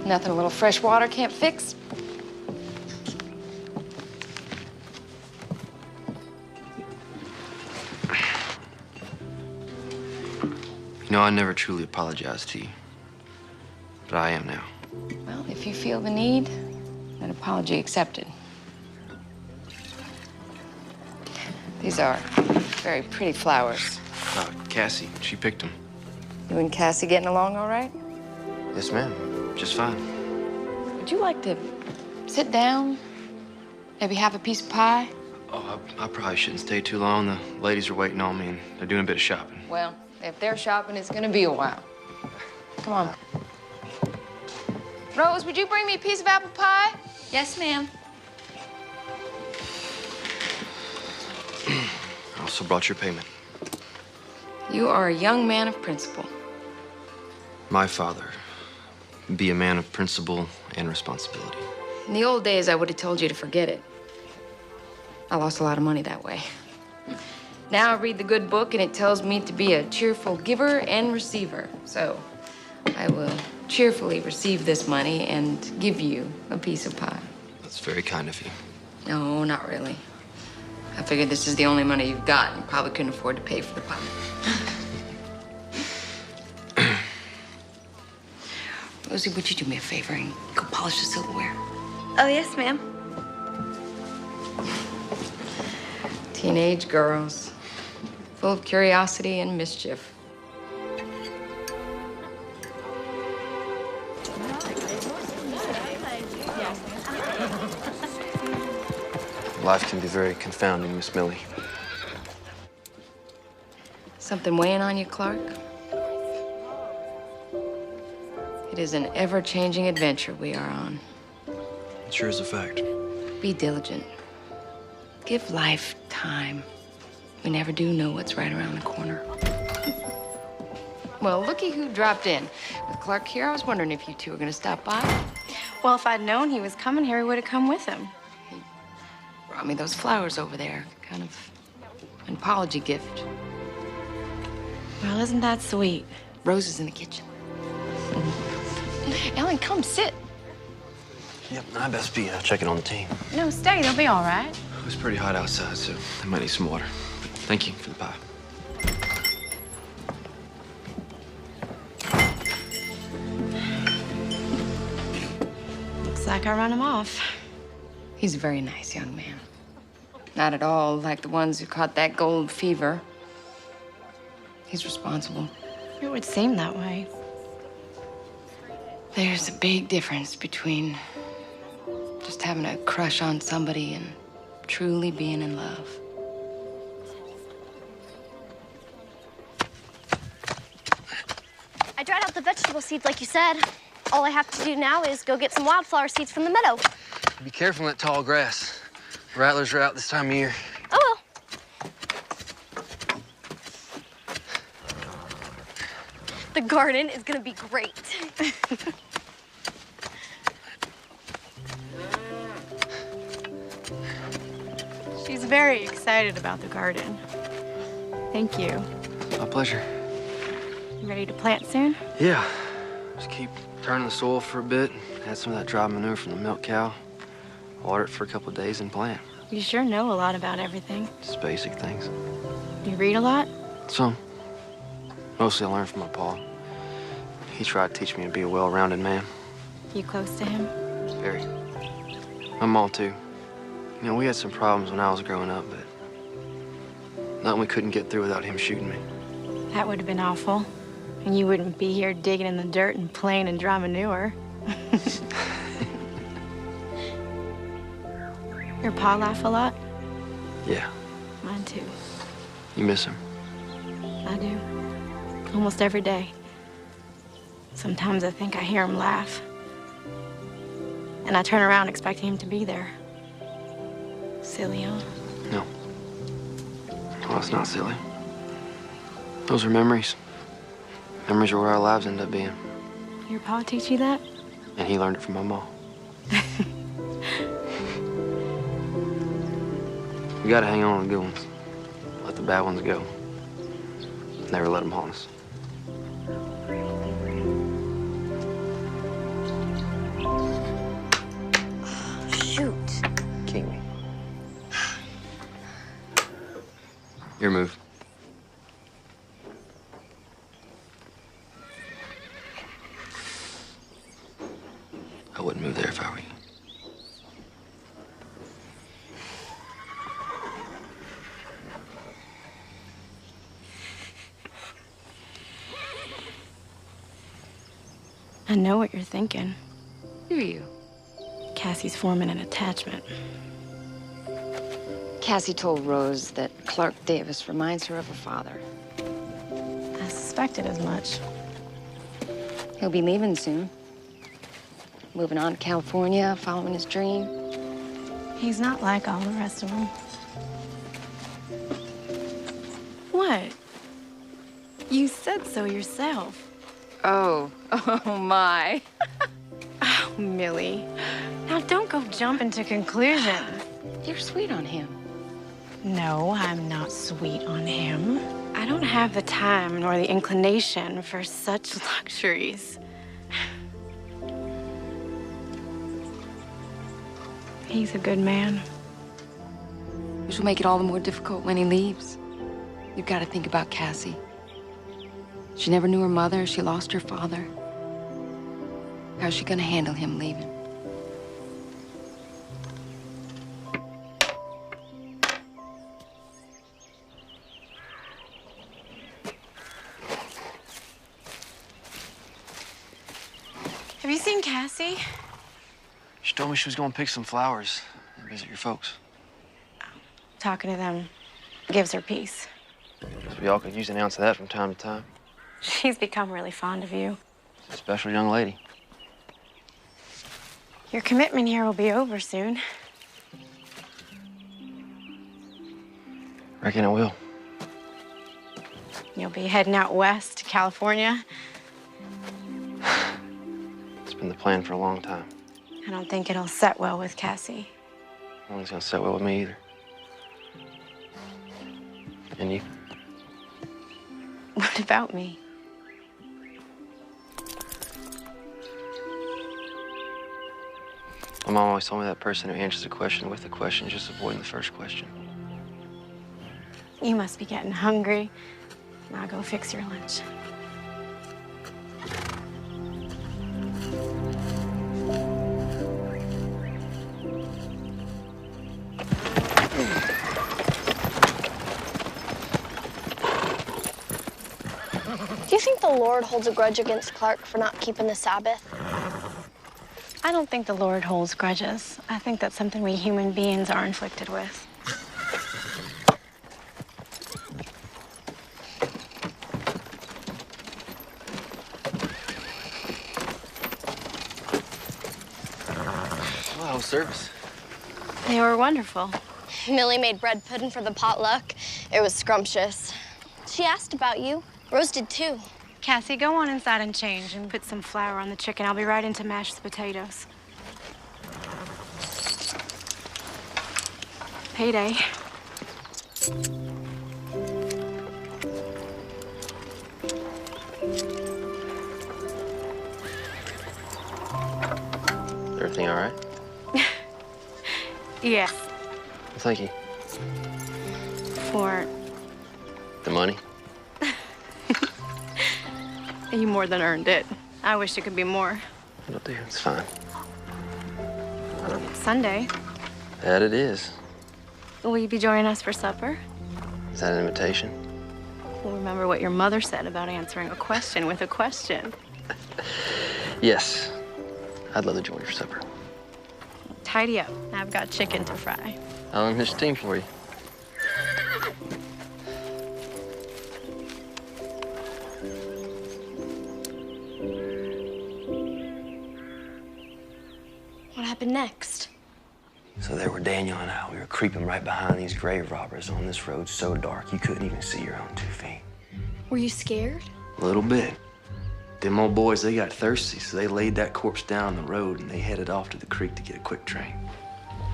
S9: Nothing a little fresh water can't fix.
S3: You know, I never truly apologized to you, but I am now.
S9: Well, if you feel the need, an apology accepted. These are very pretty flowers.
S3: Cassie, she picked them.
S9: You and Cassie getting along all right?
S3: Yes, ma'am. Just fine.
S9: Would you like to sit down? Maybe have a piece of pie?
S3: Oh, I probably shouldn't stay too long. The ladies are waiting on me, and they're doing a bit of shopping.
S9: Well, if they're shopping, it's gonna be a while. Come on. Rose, would you bring me a piece of apple pie?
S11: Yes, ma'am.
S3: I also brought your payment.
S9: You are a young man of principle.
S3: My father, be a man of principle and responsibility.
S9: In the old days, I would have told you to forget it. I lost a lot of money that way. Now I read the good book, and it tells me to be a cheerful giver and receiver. So I will cheerfully receive this money and give you a piece of pie.
S3: That's very kind of you.
S9: No, not really. I figured this is the only money you've got, and you probably couldn't afford to pay for the pie. Rosie, would you do me a favor and go polish the silverware?
S11: Oh, yes, ma'am.
S9: Teenage girls, full of curiosity and mischief.
S3: Life can be very confounding, Miss Millie.
S9: Something weighing on you, Clark? It is an ever-changing adventure we are on.
S3: It sure is a fact.
S9: Be diligent. Give life time. We never do know what's right around the corner. Well, looky who dropped in. With Clark here, I was wondering if you two were gonna stop by.
S10: Well, if I'd known he was coming here, we would have come with him.
S9: He brought me those flowers over there. Kind of an apology gift.
S10: Well, isn't that sweet?
S9: Rose is in the kitchen. Ellen, come sit.
S3: Yep, I best be checking on the team.
S10: No, stay. They'll be all right.
S3: It was pretty hot outside, so I might need some water. But thank you for the pie.
S10: Looks like I run him off.
S9: He's a very nice young man. Not at all like the ones who caught that gold fever. He's responsible.
S10: It would seem that way.
S9: There's a big difference between just having a crush on somebody and truly being in love.
S7: I dried out the vegetable seeds like you said. All I have to do now is go get some wildflower seeds from the meadow.
S3: Be careful in that tall grass. Rattlers are out this time of year.
S7: Oh, well. The garden is gonna be great.
S10: She's very excited about the garden. Thank you.
S3: My pleasure.
S10: You ready to plant soon?
S3: Yeah. Just keep turning the soil for a bit. Add some of that dry manure from the milk cow. Water it for a couple of days and plant.
S10: You sure know a lot about everything.
S3: Just basic things.
S10: You read a lot?
S3: Some. Mostly I learned from my pa. He tried to teach me to be a well-rounded man.
S10: You close to him?
S3: Very. My mom, too. You know, we had some problems when I was growing up, but nothing we couldn't get through without him shooting me.
S10: That would have been awful. And you wouldn't be here digging in the dirt and playing in dry manure. Your pa laugh a lot?
S3: Yeah.
S10: Mine too.
S3: You miss him?
S10: I do. Almost every day. Sometimes I think I hear him laugh. And I turn around expecting him to be there. Silly, huh?
S3: No. Well, it's not silly. Those are memories. Memories are where our lives end up being.
S10: Your pa teach you that?
S3: And he learned it from my mom. We gotta hang on to the good ones. Let the bad ones go. Never let them haunt us.
S7: Shoot.
S3: King me. Your move. I wouldn't move there if I were you.
S10: I know what you're thinking.
S9: Do you?
S10: Cassie's forming an attachment.
S9: Cassie told Rose that Clark Davis reminds her of her father.
S10: I suspected as much.
S9: He'll be leaving soon. Moving on to California, following his dream.
S10: He's not like all the rest of them. What? You said so yourself.
S9: Oh my.
S10: Oh, Millie. Now don't go jumping to conclusions.
S9: You're sweet on him.
S10: No, I'm not sweet on him. I don't have the time nor the inclination for such luxuries. He's a good man.
S9: Which will make it all the more difficult when he leaves. You've got to think about Cassie. She never knew her mother. She lost her father. How's she gonna handle him leaving?
S10: Have you seen Cassie?
S3: She told me she was going to pick some flowers and visit your folks.
S10: Talking to them gives her peace.
S3: So we all could use an ounce of that from time to time.
S10: She's become really fond of you.
S3: She's a special young lady.
S10: Your commitment here will be over soon.
S3: Reckon it will.
S4: You'll be heading out west to California.
S3: It's been the plan for a long time.
S4: I don't think it'll set well with Cassie.
S3: I don't think it's gonna set well with me either. And you?
S4: What about me?
S3: My mom always told me that person who answers a question with a question is just avoiding the first question.
S4: You must be getting hungry. I'll go fix your lunch.
S14: Do you think the Lord holds a grudge against Clark for not keeping the Sabbath?
S4: I don't think the Lord holds grudges. I think that's something we human beings are inflicted with.
S3: Well, how was service?
S4: They were wonderful.
S14: Millie made bread pudding for the potluck. It was scrumptious. She asked about you. Rose did too.
S4: Cassie, go on inside and change and put some flour on the chicken. I'll be right in to mash the potatoes. Payday.
S3: Everything all right?
S4: Yes.
S3: Well, thank you.
S4: For
S3: The money?
S4: you more than earned it. I wish it could be more.
S3: It'll do. It's fine.
S4: Sunday.
S3: That it is.
S4: Will you be joining us for supper?
S3: Is that an invitation?
S4: Well, remember what your mother said about answering a question with a question.
S3: Yes. I'd love to join you for supper.
S4: Tidy up. I've got chicken to fry.
S3: I'll enlist a team for you.
S14: What happened next?
S1: So there were Daniel and I. We were creeping right behind these grave robbers on this road so dark you couldn't even see your own 2 feet.
S14: Were you scared?
S1: A little bit. Them old boys, they got thirsty, so they laid that corpse down the road and they headed off to the creek to get a quick train.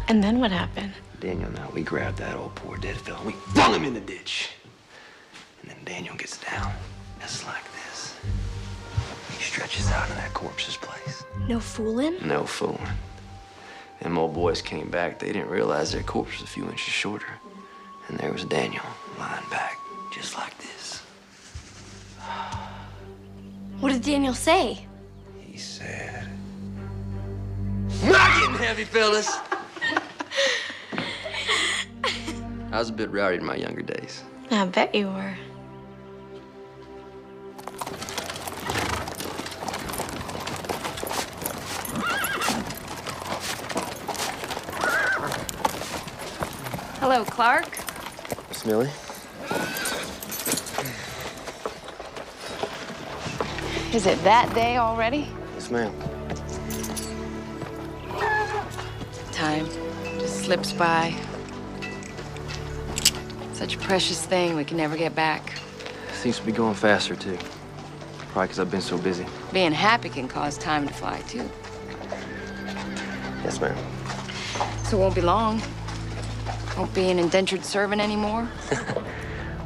S4: And then what happened?
S1: Daniel and I, we grabbed that old poor dead fellow and we flung him in the ditch. And then Daniel gets down, just like this. He stretches out in that corpse's place.
S14: No fooling?
S1: No fooling. Them old boys came back. They didn't realize their corpse was a few inches shorter. And there was Daniel, lying back, just like this.
S14: What did Daniel say?
S1: He said, "Not getting heavy, fellas."
S3: I was a bit rowdy in my younger days.
S4: I bet you were.
S9: Hello, Clark.
S3: Miss Millie?
S9: Is it that day already?
S3: Yes, ma'am.
S9: Time just slips by. Such a precious thing we can never get back.
S3: Seems to be going faster, too. Probably because I've been so busy.
S9: Being happy can cause time to fly, too.
S3: Yes, ma'am.
S9: So it won't be long. Won't be an indentured servant anymore.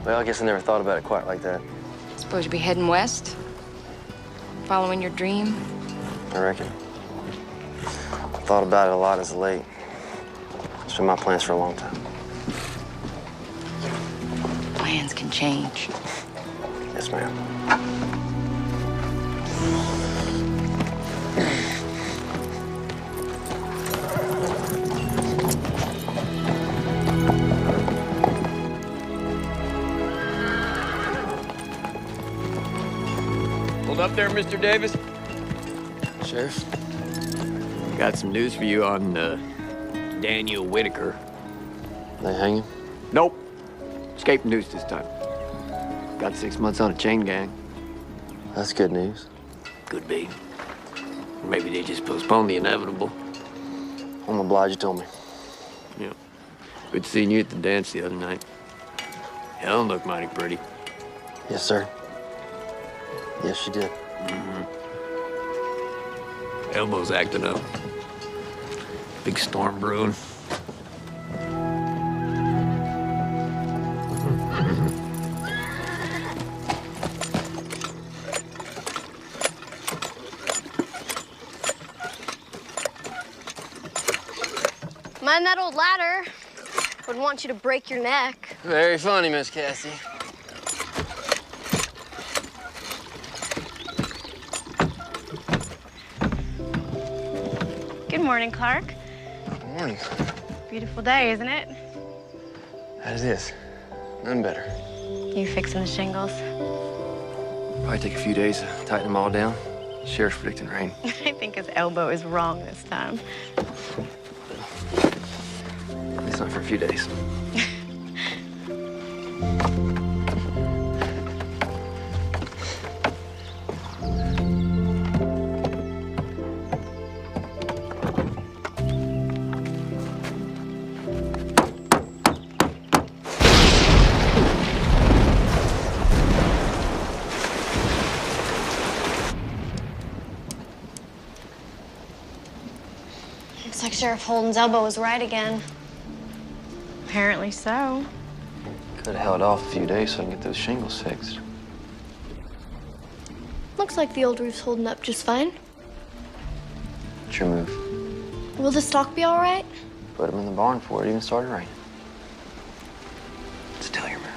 S3: Well, I guess I never thought about it quite like that.
S9: Suppose you'll be heading west? Following your dream?
S3: I reckon. I thought about it a lot as of late. It's been my plans for a long time.
S9: Plans can change.
S3: Yes, ma'am.
S5: Hold up there, Mr. Davis.
S3: Sheriff?
S5: Got some news for you on Daniel Whitaker.
S3: They hang him?
S5: Nope. Escaped news this time. Got 6 months on a chain gang.
S3: That's good news.
S5: Could be. Or maybe they just postponed the inevitable.
S3: I'm obliged you told me.
S5: Yeah. Good seeing you at the dance the other night. Helen looked mighty pretty.
S3: Yes, sir. Yes, she did.
S5: Elbow's acting up. Big storm brewing.
S14: Mind that old ladder. Wouldn't want you to break your neck.
S3: Very funny, Miss Cassie.
S10: Good morning, Clark.
S3: Good morning.
S10: Beautiful day, isn't it?
S3: That it is. None better.
S10: You fixing the shingles?
S3: Probably take a few days to tighten them all down. Sheriff's predicting rain.
S10: I think his elbow is wrong this time.
S3: At least not for a few days.
S14: Looks like Sheriff Holden's elbow was right again.
S10: Apparently so.
S3: Could have held off a few days so I can get those shingles fixed.
S14: Looks like the old roof's holding up just fine.
S3: What's your move?
S14: Will the stock be all right?
S3: Put them in the barn before it even started raining. Still your move.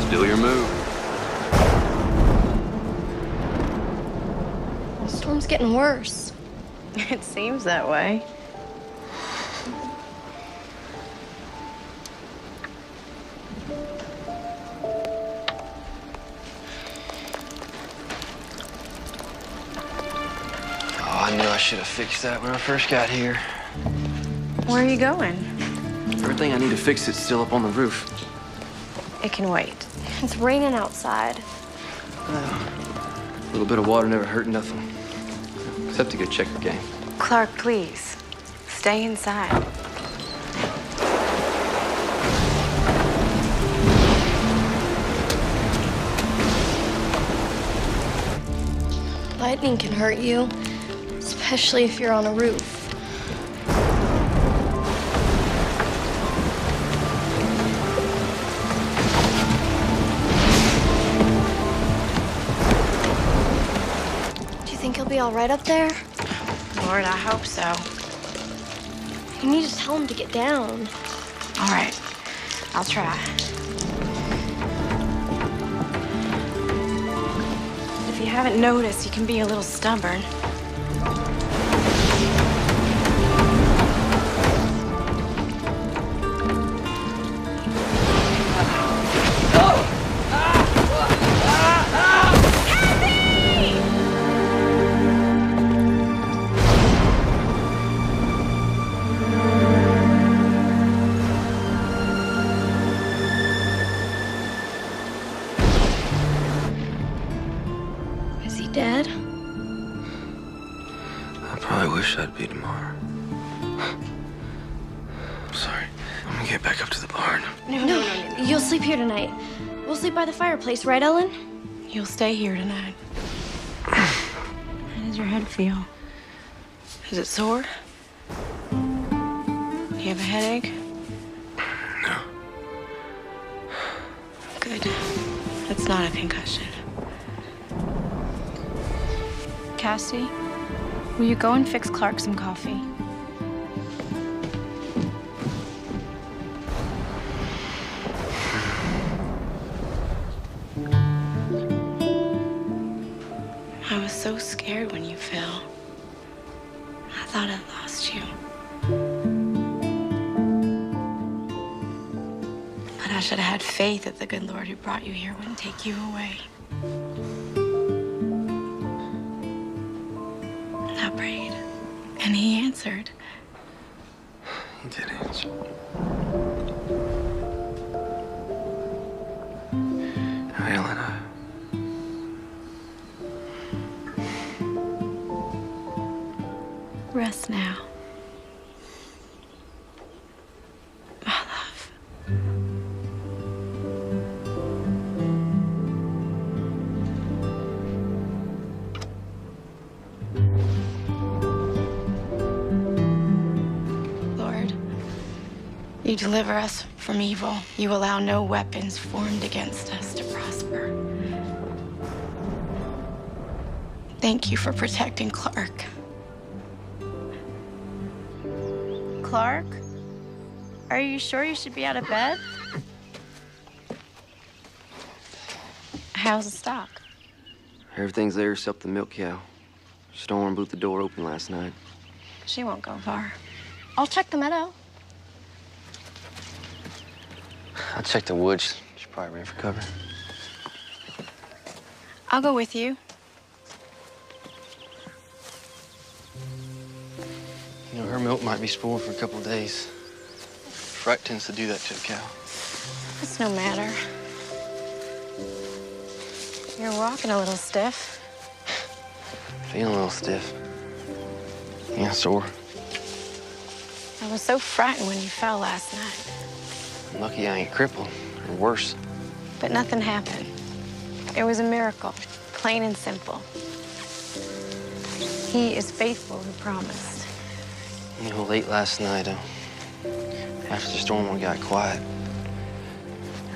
S5: Still your move.
S14: The storm's getting worse.
S10: It seems that way.
S3: Oh, I knew I should have fixed that when I first got here.
S10: Where are you going?
S3: Everything I need to fix is still up on the roof.
S10: It can wait.
S14: It's raining outside.
S3: A little bit of water never hurt nothing. Except a good checker game.
S10: Clark, please. Stay inside.
S14: Lightning can hurt you, especially if you're on a roof. Do you think he'll be all right up there?
S10: Lord, I hope so.
S14: You need to tell him to get down.
S10: All right, I'll try. If you haven't noticed, he can be a little stubborn.
S14: Dead?
S3: I probably wish I'd be tomorrow. I'm sorry. I'm gonna get back up to the barn.
S14: No. You'll sleep here tonight. We'll sleep by the fireplace, right, Ellen?
S10: You'll stay here tonight. How does your head feel? Is it sore? Do you have a headache?
S3: No.
S10: Good. It's not a concussion. Cassie, will you go and fix Clark some coffee? I was so scared when you fell. I thought I'd lost you. But I should have had faith that the good Lord who brought you here wouldn't take you away. I prayed, and he answered.
S3: He did answer. Now, Ellen,
S10: Rest now. You deliver us from evil. You allow no weapons formed against us to prosper. Thank you for protecting Clark.
S4: Clark? Are you sure you should be out of bed? How's the stock?
S3: Everything's there except the milk cow. Storm blew the door open last night.
S10: She won't go far.
S14: I'll check the meadow.
S3: I checked the woods. She probably ran for cover.
S10: I'll go with you.
S3: You know, her milk might be spoiled for a couple of days. Fright tends to do that to a cow.
S10: It's no matter. You're walking a little stiff.
S3: Feeling a little stiff. Yeah, sore.
S10: I was so frightened when you fell last night.
S3: Lucky I ain't crippled, or worse.
S10: But nothing happened. It was a miracle, plain and simple. He is faithful who promised.
S3: You know, late last night, after the storm got quiet,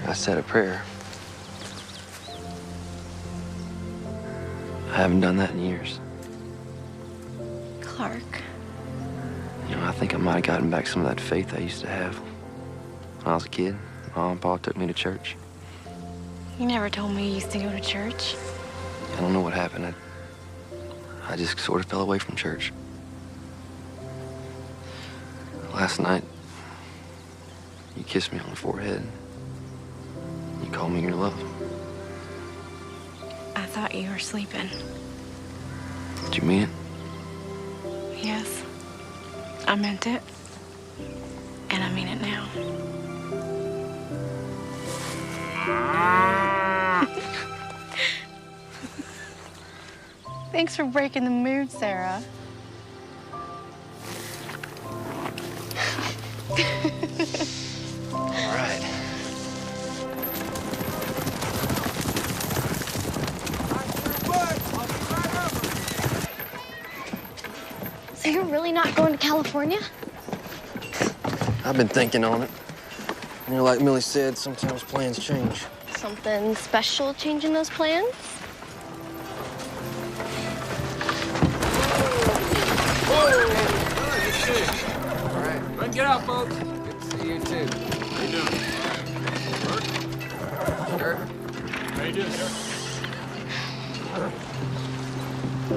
S3: I said a prayer. I haven't done that in years.
S10: Clark.
S3: You know, I think I might have gotten back some of that faith I used to have. When I was a kid, Mom and Pa took me to church.
S10: You never told me you used to go to church.
S3: I don't know what happened. I just sort of fell away from church. Last night, you kissed me on the forehead. You called me your love.
S10: I thought you were sleeping.
S3: Did you mean it?
S10: Yes. I meant it. And I mean it now. Thanks for breaking the mood, Sarah.
S3: All right.
S14: So you're really not going to California?
S3: I've been thinking on it. You know, like Millie said, sometimes plans change.
S14: Something special changing those plans?
S5: All right, run, get out, folks. Good to see you, too. How you doing? Work? Sure. How you doing, sir?
S10: Oh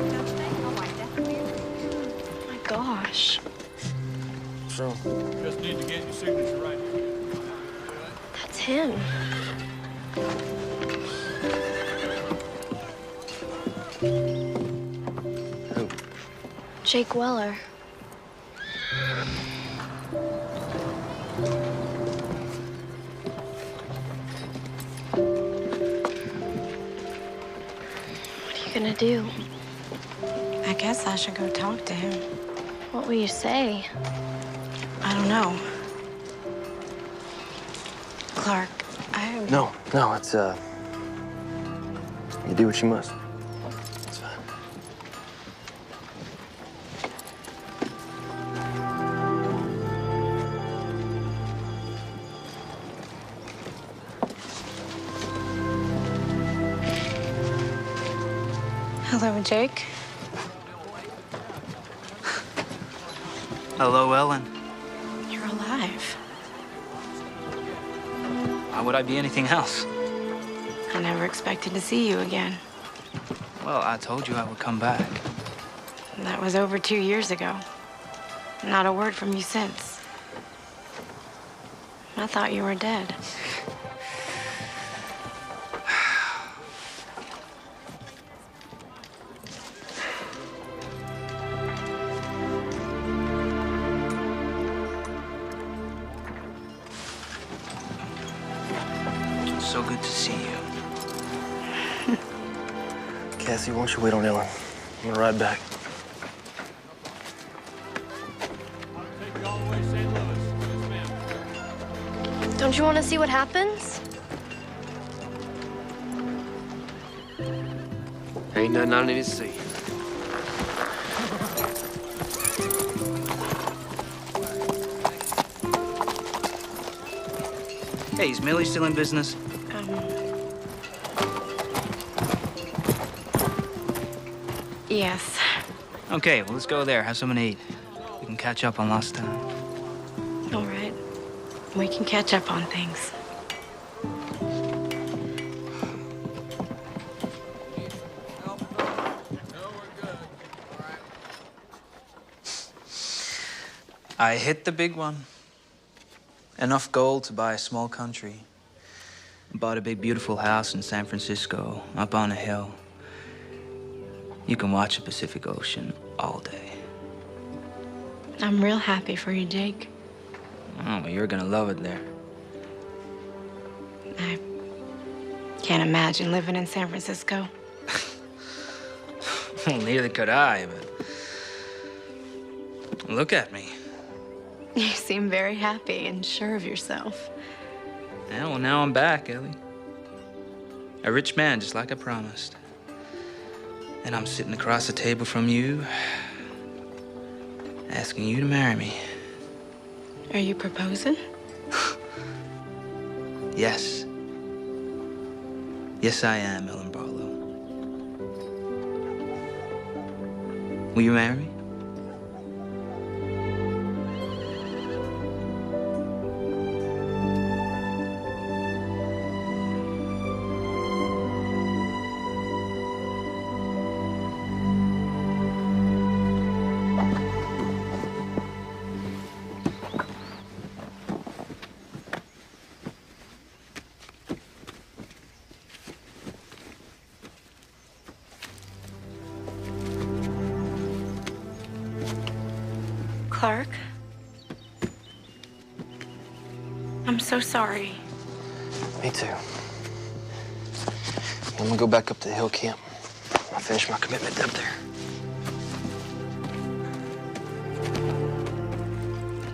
S10: my gosh.
S3: So?
S15: Just need to get your signature right here.
S14: That's him.
S3: Who?
S14: Jake Weller. What are you gonna do?
S10: I guess I should go talk to him.
S14: What will you say?
S10: I don't know. Clark,
S3: No, it's, you do what you must. It's fine.
S10: Hello, Jake.
S16: Hello, Ellen.
S10: You're alive.
S16: Why would I be anything else?
S10: I never expected to see you again.
S16: Well, I told you I would come back.
S10: And that was over 2 years ago. Not a word from you since. I thought you were dead.
S16: So good to see you.
S3: Cassie, why don't you wait on Ellen? I'm gonna ride back.
S14: Don't you want to see what happens?
S3: Ain't nothing I need to see.
S16: Hey, is Millie still in business?
S10: Yes.
S16: Okay, well, let's go there, have something to eat. We can catch up on lost time.
S10: All right. We can catch up on things.
S16: I hit the big one. Enough gold to buy a small country. Bought a big, beautiful house in San Francisco, up on a hill. You can watch the Pacific Ocean all day.
S10: I'm real happy for you, Jake.
S16: Oh, well, you're gonna love it there.
S10: I can't imagine living in San Francisco.
S16: Well, neither could I, but... Look at me.
S10: You seem very happy and sure of yourself.
S16: Yeah, well, now I'm back, Ellie. A rich man, just like I promised. And I'm sitting across the table from you, asking you to marry me.
S10: Are you proposing?
S16: Yes. Yes, I am, Ellen Barlow. Will you marry me?
S10: Clark? I'm so sorry.
S3: Me too. I'm gonna go back up to the hill camp. I'll finish my commitment up there.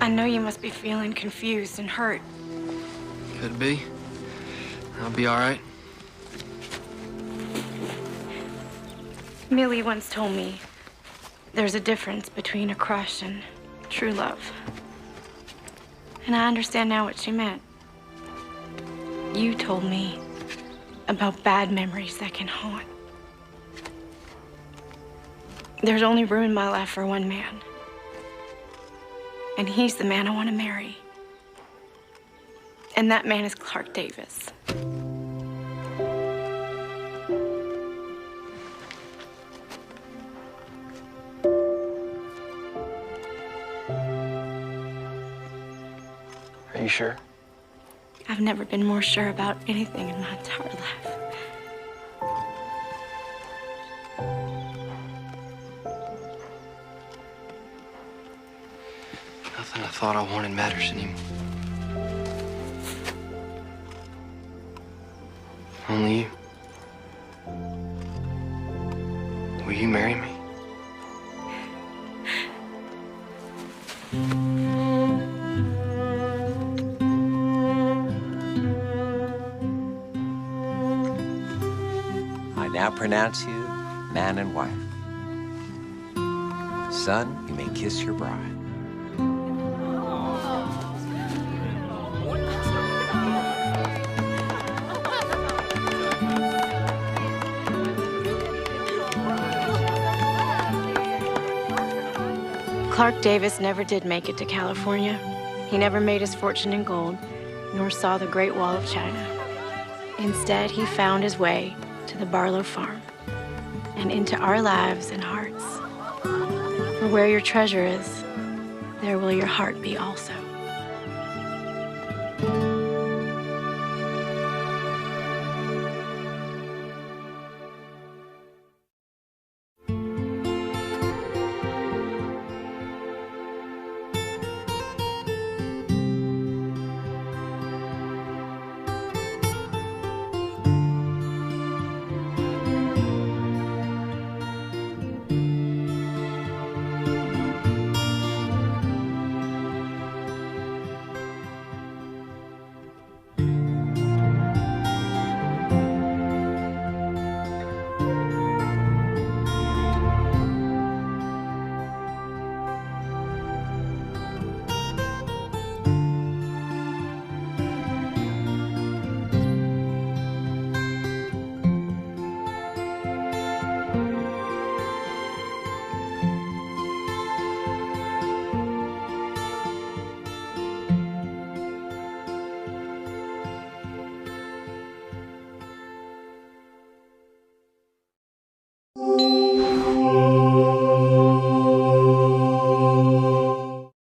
S10: I know you must be feeling confused and hurt.
S3: Could be. I'll be all right.
S10: Millie once told me there's a difference between a crush and true love. And I understand now what she meant. You told me about bad memories that can haunt. There's only room in my life for one man. And he's the man I want to marry. And that man is Clark Davis.
S3: Are you sure?
S10: I've never been more sure about anything in my entire life.
S3: Nothing I thought I wanted matters anymore. Only you. Will you marry me?
S8: I now pronounce you man and wife. Son, you may kiss your bride.
S10: Clark Davis never did make it to California. He never made his fortune in gold, nor saw the Great Wall of China. Instead, he found his way to the Barlow farm and into our lives and hearts. For where your treasure is, there will your heart be also.